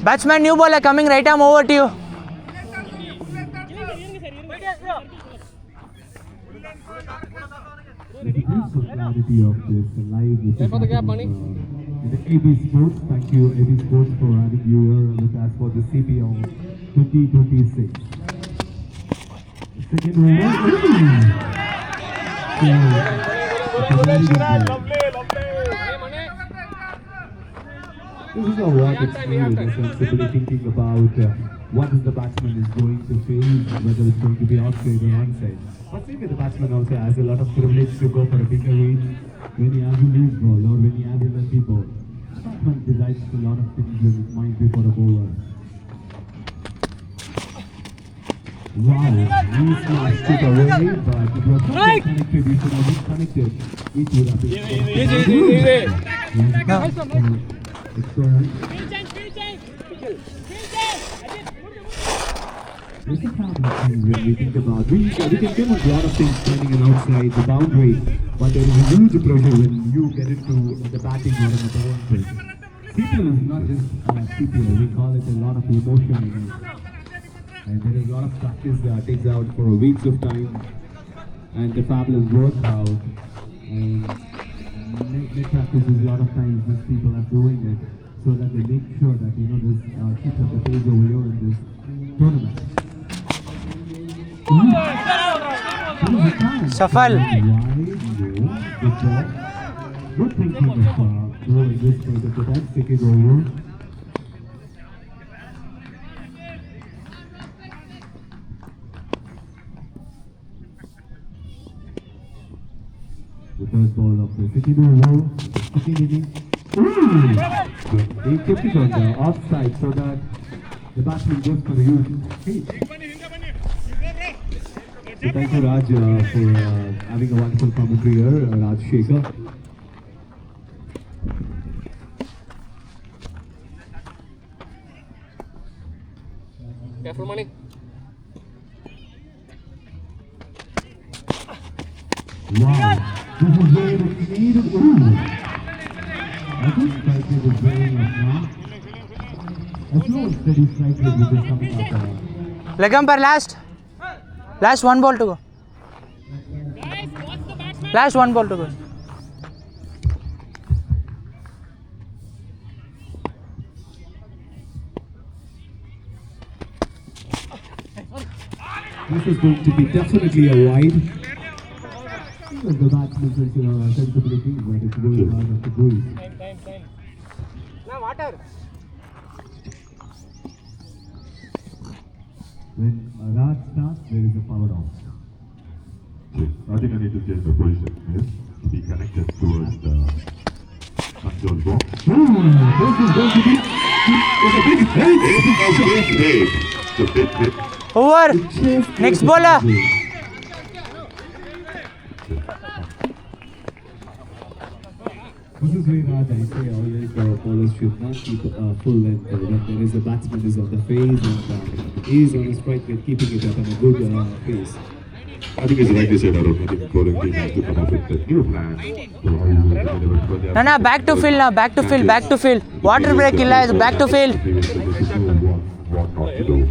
Batsman new bowler coming right arm over to you. The beautiful clarity of this live in the AB Sports. Thank you AB Sports for having you here with us for the CPL 2026. The second over. This is a what it's needed, essentially thinking about what is the batsman is going to face, whether it's going to be outside or onside. But maybe the batsman also has a lot of privilege to go for a bigger range when he has a loose ball or when he has a lefty ball. The batsman decides a lot of things in his mind before a bowler. Wow, he smashed it away, but it was not connected. He should have been connected. It would have been. There's a problem when we think about we can get a lot of things standing outside the boundary, but there is a huge pressure when you get into the batting or an opponent field. CPL is not just CPL, we call it a lot of emotion in it. And there is a lot of practice that takes out for weeks of time, and the fabulous workout. And net practice is a lot of times these people are doing it so that they make sure that this keeps up the pace over here in this tournament. Safal. Good thinking of rolling this for the defense, take it over. The third ball of the second over, the second inning. He kept it on the offside so that the batsman goes for the huge hit. So thank you Raj for having a wonderful commentary here, Raj Shekhar. Careful, money. Wow, this is where it needed. Ooh, I think strike rate is very up now. A slow steady strike rate which is coming up. Leg umpire last. Last one ball to go. Last one ball to go. This is going to be definitely a wide. The batsman sensibility, but it's going hard of the breeze. Now water. When a Raj starts, there is a power off. I think I need to change the position here to be connected towards the control box. This is going to be a big hit. It's a big hit. Over. Next bowler. This is where Raj, I say always bowlers should not keep full length when there is a batsman is on the face and he is on a strike rate, keeping it up on a good pace. I think it's rightly said, Arun. I think bowling team has to come up with a new plan to how to deliver. No, back to field now. Back to field. Back to field. Water break illa. Back to field. What not to do.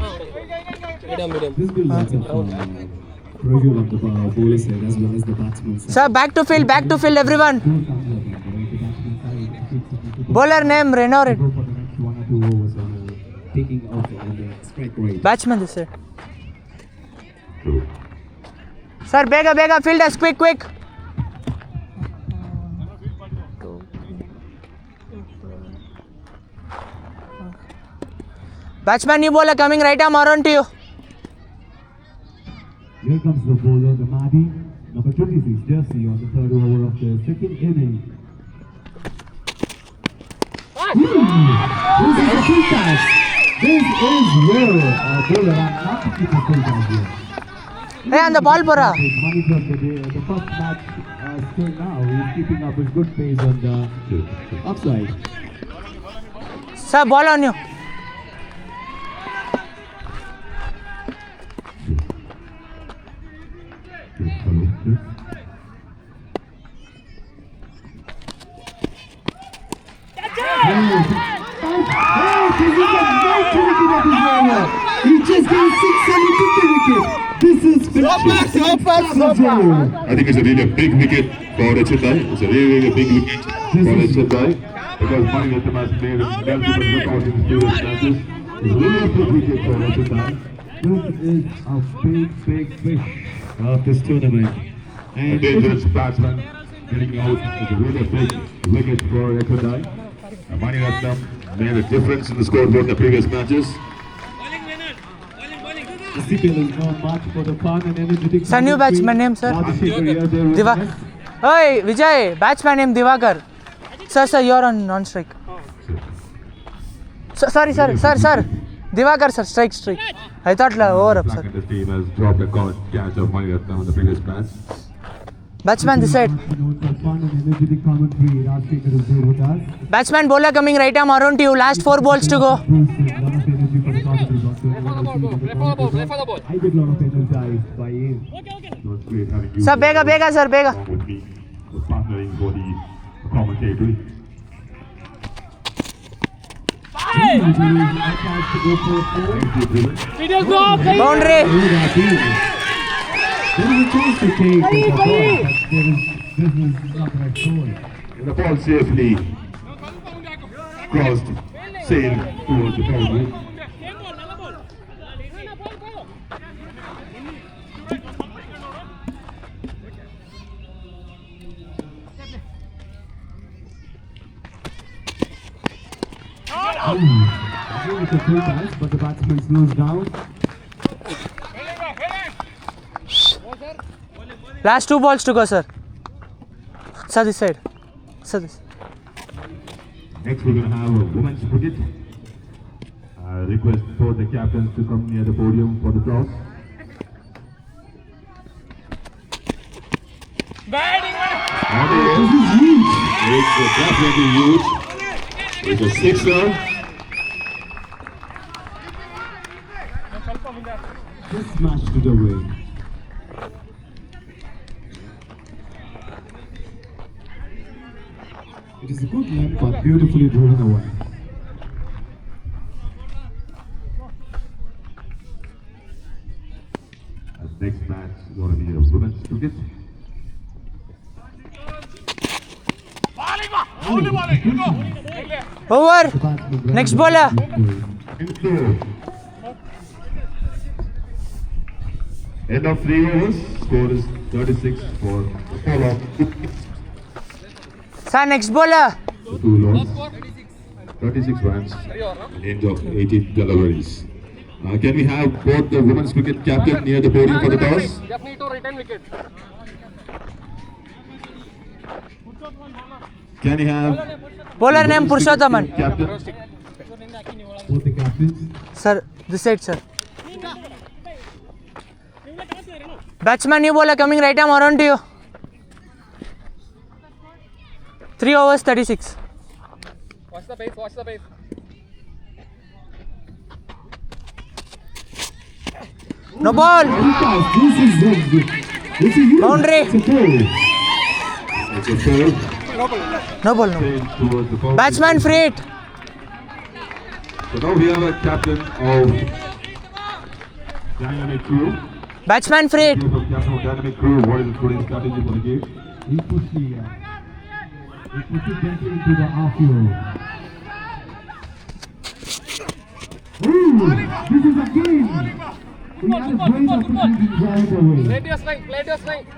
This will lots of pressure on the bowler side as well as the batsman side. Sir, back to field. Back to field, everyone. Bowler name Renor. Go for the next 1 or 2 overs on taking out on the strike rate. Batsman this sir. True. Sir, bega fielders quick. Batsman, new bowler coming right arm around to you. Here comes the bowler, the Mahdi, number 26 jersey on the third over of the second inning. This is a full pass. This is where a bowler and not to keep a full pass here. Hey, on the ball, Pura. Money from the first match still now. He's keeping up his good pace on the upside. Sir, ball on you. He just got 6 and he took the wicket. This is fantastic. I think it's a really big wicket for Chennai. It's a really big wicket for Chennai because Mani Ratnam has played well record in the previous matches. It's really a big wicket for Chennai. This is a big fish of this tournament. A dangerous batsman getting out is a really big wicket for Chennai. Mani Ratnam made a difference in the scoreboard in the previous matches. The CPL is known much for the fun and energetic. Sir, new batsman name, sir. Hey, Vijay, batsman name Divakar. Sir, you're on non-strike. Sorry, sir. Divakar sir, strike. I thought over up sir. Black and the team has dropped a catch of Maniratnam in the previous match. Batsman this side. Notes of fun and energetic commentary. Rajshekar is there with us. Batsman bowler coming right arm around to you. Last 4 balls to go. Bruce, a lot of energy for the commentary box. So everyone else will be I get a lot of energized by him. It was great having you Sir, bega sir, bega. along with me, for partnering for the commentary. Boundary. There is a chance to take the ball, but this is not the right goal. The ball safely crossed, sailed towards the boundary. It's a full pass, but the batsman slows down. Last 2 balls to go, sir. Sir, this side. Sir, this. Next, we're going to have a women's cricket. Request for the captains to come near the podium for the toss. It's definitely huge. It's a sixer. Just smashed it away. It is a good length, but beautifully driven away. Next match is going to be a women's cricket. Over. The batsman Next bowler. End of 3 overs. Score is 36 for the follow-up. Sir, next bowler. The 2 loss. 36 runs. End of 18 deliveries. Can we have both the women's cricket captain near the podium for the toss? Can we have Bowler name Purushothaman. captain? Both the captains. Sir, this side, sir. Batsman, new bowler coming right arm around to you. 3 overs, 36. Watch the pace, watch the pace. No ball. This is a huge. Boundary. It's a foul. It's a foul. No ball, no. Sailed towards the boundary. Batsman free hit. So now we have a captain of Dynamic Crew. Batsman free hit. Captain of Dynamic Crew, what is the scoring strategy for the game? He pushed it gently into the outfield. Ooh, this is a game. We have a great opportunity to drive away. Play to your strength, play to your strength.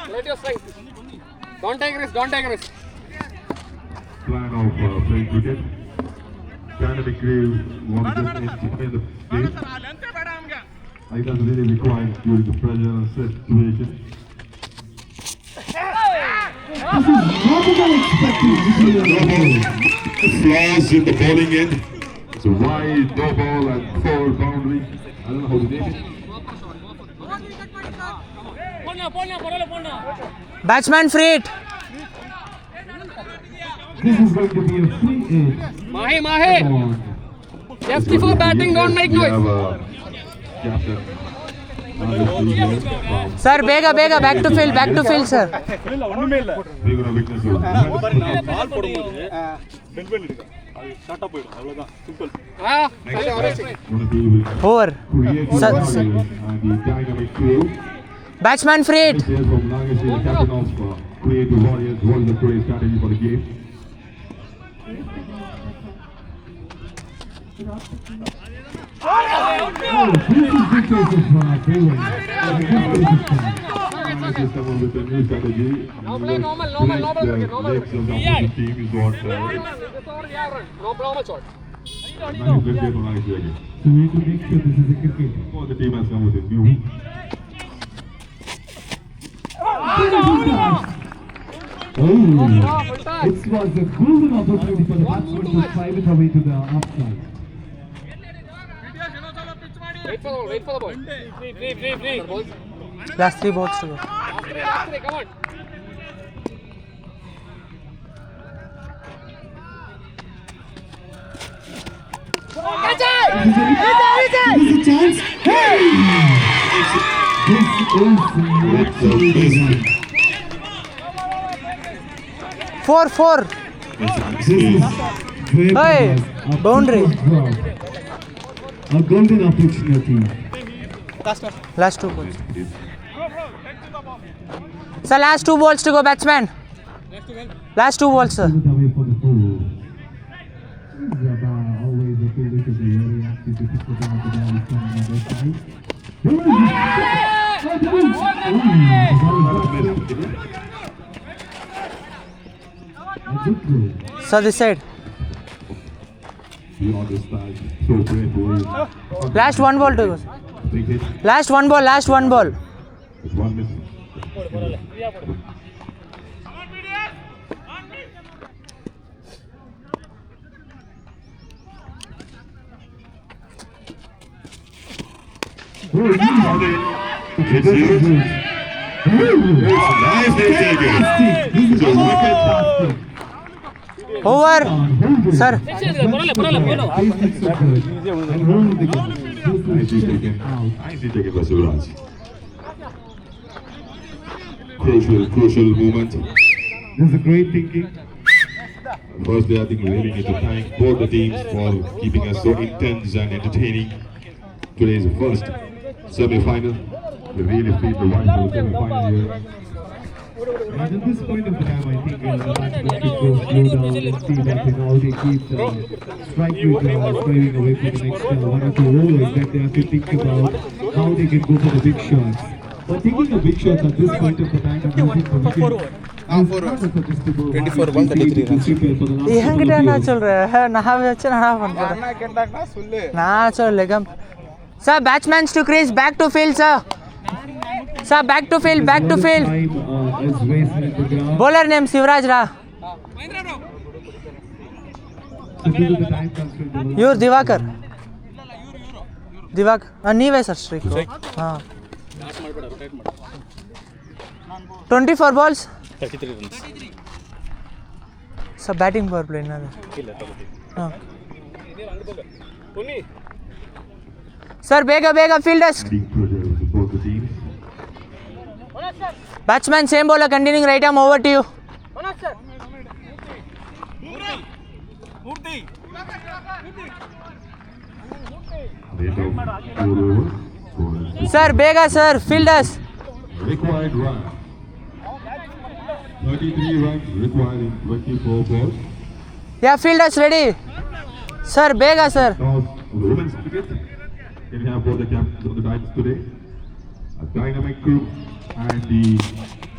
Play to your strength. Don't take risk, don't take risk. Plan of playing cricket. Dynamic Crew want to just entertain the game. It doesn't really require during the pressure and stress situation. This is not what I expected. Flaws in the bowling end. It's a wide, no ball and 4 boundary. I don't know how to name it. Batsman free hit. This is going to be a free hit. Mahe. Lefty for batting, don't make We noise. have a captain. Sir, bega, back to field, sir. We're going to witness a பால் போடும்போது bell bell இருக்கு அது ஷார்ட்டா போயிடும் அவ்வளவுதான் simple going to be with Over. Creative Sir, Warriors and the Dynamic Crew. Batsman free hit. This is from Nagesh, the captain of Creative Warriors. What is the correct strategy for the game? Nagesh come up with a new strategy. Now play normal cricket, normal. Legs of the opposite team is what No normal shot. Nagesh will play for Nagesh again. So we have to make sure this is a cricket. So the team has come with a new. Oh, it was a golden opportunity for the batsman to drive it away to the offside. Wait for the ball, wait for the ball. Free. Balls. Last 3 balls to go. Last three, come on. Catch it! This is a chance. This is 4. This is great. Hey, A boundary. A golden opportunity. Last 2 balls. Sir, last 2 balls to go, batsman. Last 2 balls, sir. Put it away for the ball. Zaba always a fielder to be very active to pick it out the ball from the other side. A good goal. Sir, this side. Beyond this time, so grateful. Last 1 ball to go. Big hit. Last 1 ball, last 1 ball. It's 1 missing. It's huge. Nice taken. It's a wicket. Over. Sir, Nicely taken by Suraj. Crucial moment. This is a great thinking. Firstly, I think we really need to thank both the teams for keeping us so intense and entertaining. Today's first semi-final. We really feel the one for the semi-final here. And at this point of the time, I think the batsmen should go slow down and see that how they keep strike rate driving away for the next 1 or 2 overs. That they have to think about how they can go for the big shots. But taking a big shot at this point of the time and losing the wicket. 24 133 runs. ये हंगटे ना चल रहा है ना बच्चे ना बन रहा ना चल लेगा sir batsmen to crease back to field sir back to field bowler name Sivraj Ra your Divakar ನೀವೇ ಸರ್ ಸ್ಟ್ರೈಕ್ ಹಾಂ 24 balls 33 runs. Sir batting power play ಏನಾದ್ರು ಹಾಂ ಸರ್ ಬೇಗ fielders Big pressure with both the teams. batsman same bowler continuing right arm over to you Rate of 4 overs. sir bega sir fielders Required run. 33 runs required in 24 balls. yeah fielders ready sir bega sir Now, the women's cricket. Can we have both the captains of the Titans today? A dynamic crew and the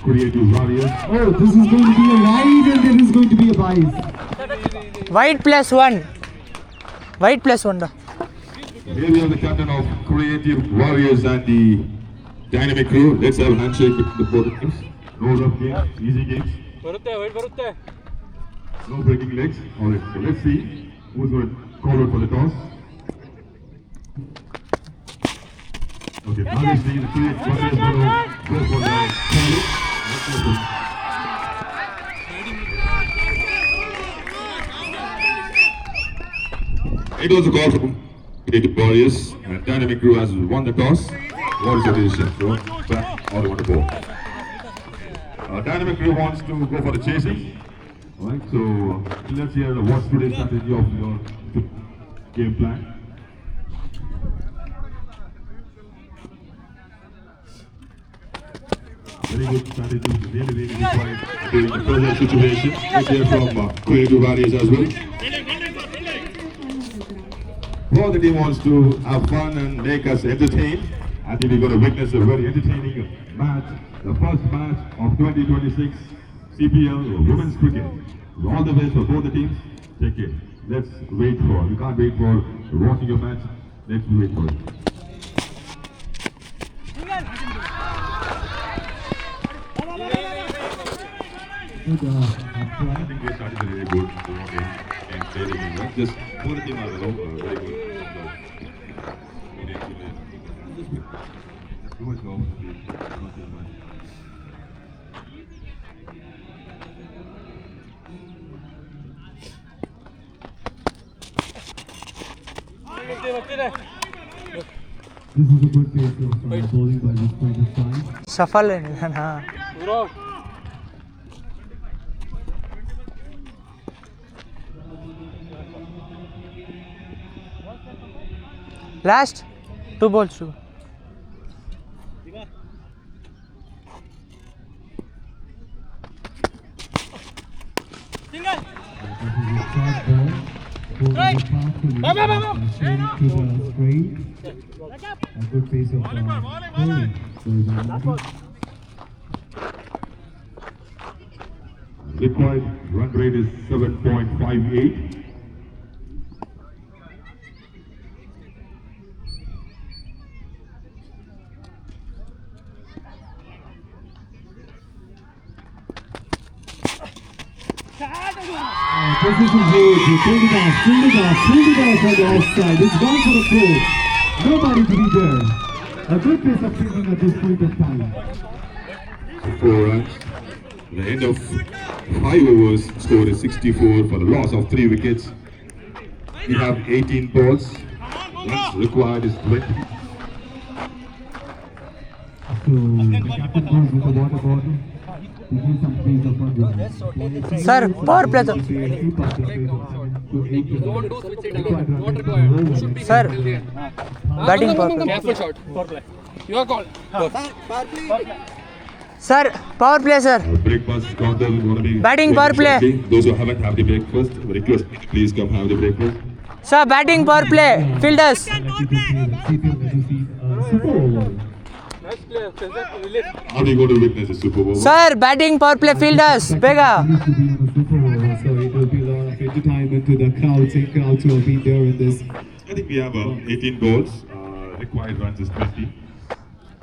creative warriors. Oh, this is going to be a ride and there is going to be a vice. white plus 1 da Here we have the captain of creative warriors and the dynamic crew. Let's have a handshake with the both teams. No rough games, easy games. No breaking legs. Alright, so let's see who's going to call out for the toss. Okay, now let's see the creative warriors going to go for the call. Let's go for it. It was a call from creative warriors and dynamic crew has won the toss. What is your decision? Do you want to bat or do you want to bowl? Dynamic crew wants to go for the chasing. Alright, so let's hear what's today's strategy of your game plan. Very good strategy, really required during the present situation. Let's hear from creative warriors as well. Well, the team wants to have fun and make us entertain. I think we're going to witness a very entertaining match, the first match of 2026 CPL Women's Cricket. All the best for both the teams. Take care. Let's wait for, we can't wait for watching your match. Let's wait for it. I think we started very good. And very good. Just both the teams are very good. much over the field. Not that much. This is a good pace of bowling by this point of time. सफल है ना last 2 balls to A good pace of bowling. Required run rate is 7.58. This is huge. He pulled it off on the offside. It's gone for a four. Nobody to be there. A good pace of fielding at this point of time. 4 runs. The end of 5 overs, score is 64 for the loss of 3 wickets. We have 18 balls. Runs required is 20. So the captain goes with the water bottle. He gives some space up on the sir power play तो sir batting power play Careful shot. Your call. Sir power play sir Breakfast counter is going to be Batting power play. Those who haven't had the breakfast, request please come have the breakfast. Sir batting power play fielders How are you going to witness a Super Bowl? Sir batting power play fielders बेगा Used to be on the Super Bowl, so it will be a lot of entertainment to the crowds and crowds who have been there in this. I think we have 18 balls. Required runs is 20.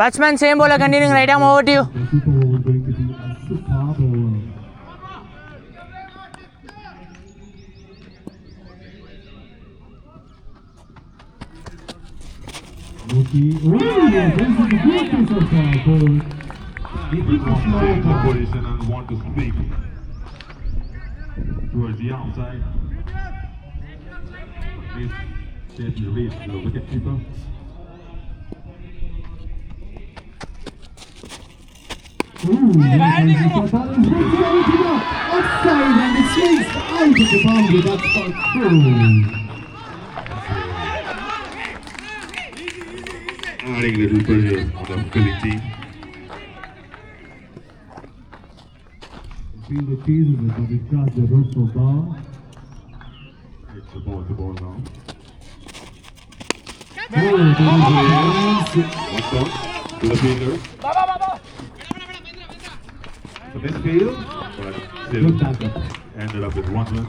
Batsman same bowler continuing right arm over to you The Super Bowl is going to be a superb over. Okay. Oh, this is a good piece of ball. He took a slow ball. Position and want to sweep towards the outside. This is the race to the wicket keeper. Outside and it swings out of the boundary. That's for cool. Adding a little pressure on the Philly team. Field it chases it, but it crossed the rope for ball. It's the ball now. Oh, there is a chance. Watch out to the fielder. The midfield, but still Good backup. ended up with 1 run.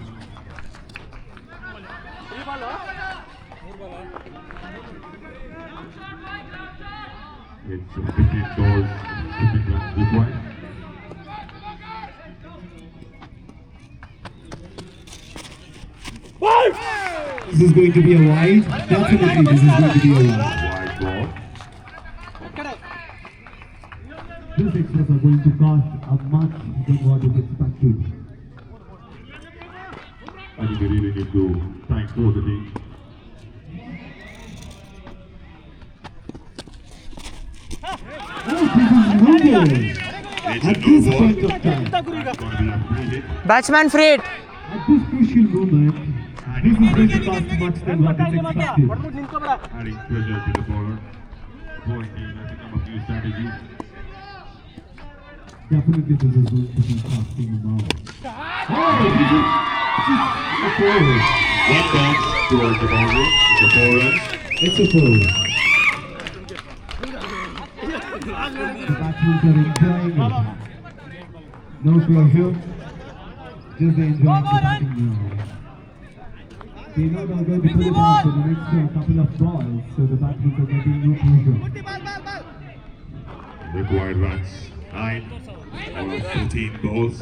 It's 15 balls, 15 runs required. This is going to be a wide. Definitely, this is going to be a wide. Wide ball. These extras are going to cost a much than what is expected. I think we really need to thank both the teams. Oh, this is no ball. It's At a this no ball. point of time, That's going to be a free hit. Batsman freed at this crucial moment, this is going to cost much than what is expected. Adding pressure to the bowler. Bowling team has become a few strategies. Definitely, this is going to be costing him out. Oh, this is a four. 1 bounce towards the boundary. It's a 4 run. It's a four. The batsmen are enjoying it. No pressure. Just enjoying the batting now. They know they're going to put it out for the next couple of balls, so the batsmen are getting no pressure. Required runs 9 out of 14 balls.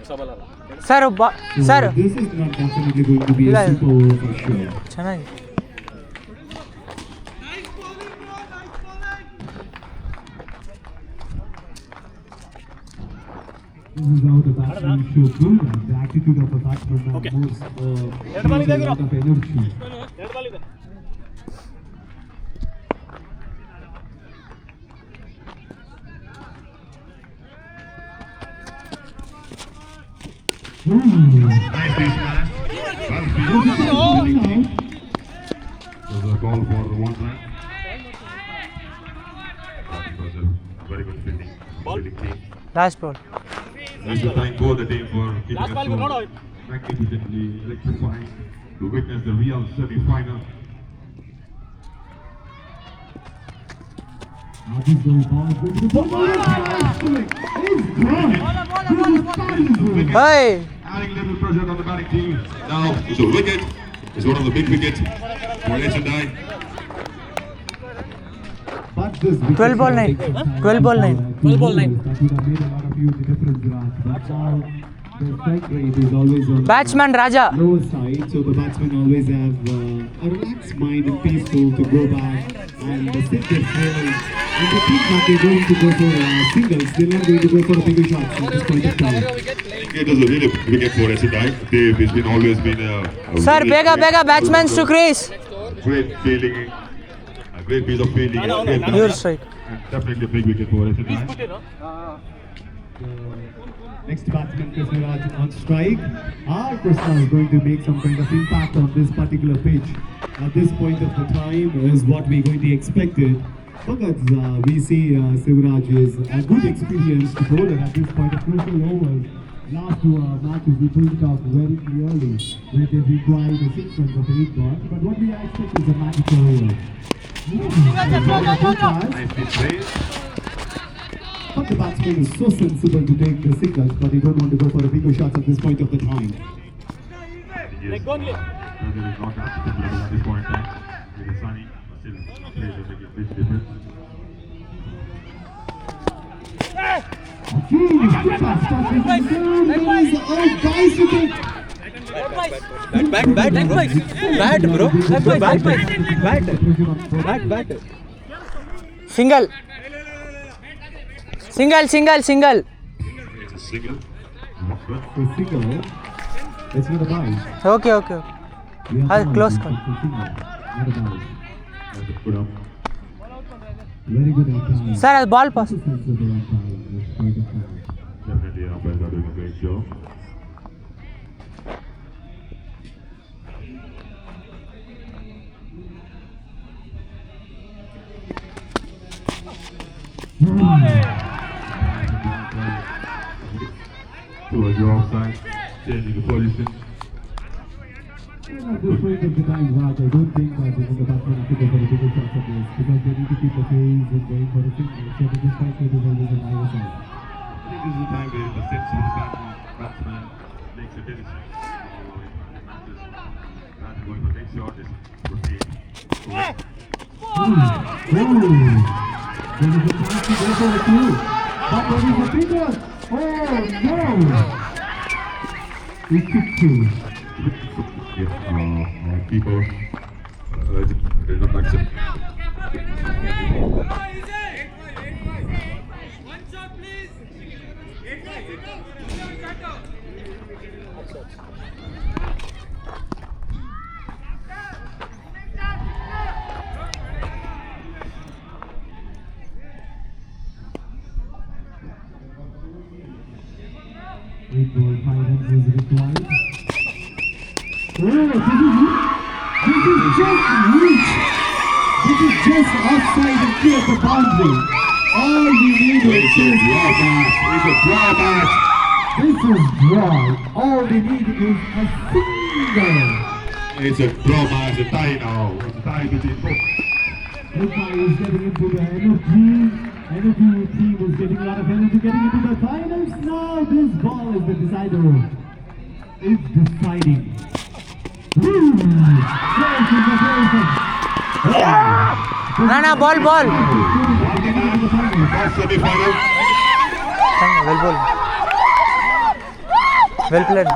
Sir sir So this is not definitely going to be a Well. super over for sure. ಚೆನ್ನಾಗಿ This is how the batsman should do that. The attitude of a batsman now moves a lot of energy. Nice piece, man. There's a ball for the 1 run. That was a very good fielding team. Last ball. Nice to thank both the team for keeping us so magnificently electrifying to witness the real semi-final. Hey! Adding a little pressure on the batting team. Now it's a wicket. It's one of the big wickets for H&I. But this 12 ball 9. 12 ball 9. 12 ball 9. That would have made a lot of huge difference, Raj. But now the strike rate is always on Batsman Raja. the lower side, so the batsmen always have a relaxed mind and peaceful to go back and sit their field. And the team that they're going to go for singles, they're not going to go for bigger shots at this point of time. It is a really big wicket for H&I. It's been always been a Sir, really bega bega batsman to crease. great fielding, a great piece of fielding, and a great Your strike. and definitely a big wicket for H&I. Next batsman, Krishna Raj on strike. Krishna is going to make some kind of impact on this particular pitch. At this point of the time is what we're going to expect it. Because we see Sivraj is a good experienced bowler at this point of crucial overs. Last two matches we pulled it off very clearly where they required a 6 runs of 8 balls. But what we expect is a magic over. Nice pitch play. But the batsman is so sensible to take the singles, but he don't want to go for a bigger shots at this point of the time. Yes. There is not that difference at this point in time. It is sunny, but still plays a big difference. Single. Single, single, single. It's a single. The single, it's not a bounce. Okay, okay. We have I'll one, close it's call. a single, not a bounce. That's a good up. Very good umpire. Sir, as ball pass. Sensible umpire at this point of time. Definitely, umpires are doing a great job. Towards your offside, changing the position. At this point of the time, Raj, I don't think that the batsman have to go for the bigger shots of this because they need to keep the pace and going for the single. So the strike rate is always on either side. I think this is the time where the sensible batsman makes a decision. Rather going for the next shot is rotate. There is a chance to go for a two, but there is a bigger. Oh no! He took two. Yeah, keeper did not accept. Eight ball, 5 runs is required. Oh, this is just reach. This is just outside and clear the boundary. All we need is It's a draw match. It's a draw match. this is draw. All we need is a single. It's a draw match. It's a tie now. It's a tie between both. This guy is getting into the energy. Energy team is getting a lot of energy getting into the finals. Now this ball is the decider. It's deciding. Nana, ball, ball. First semi-final. Well ball. Well played.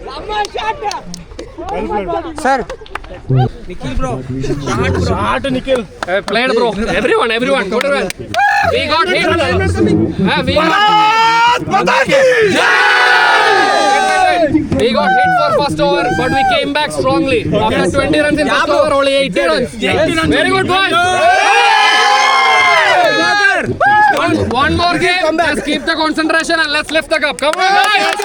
Amma shot. Sir Played, bro. Everyone, good run. We got hit. We got hit for first over, but we came back strongly. After 20 runs in first over, only 80 runs. Very good, boys. One more game. Let's keep the concentration and let's lift the cup. Come on, guys.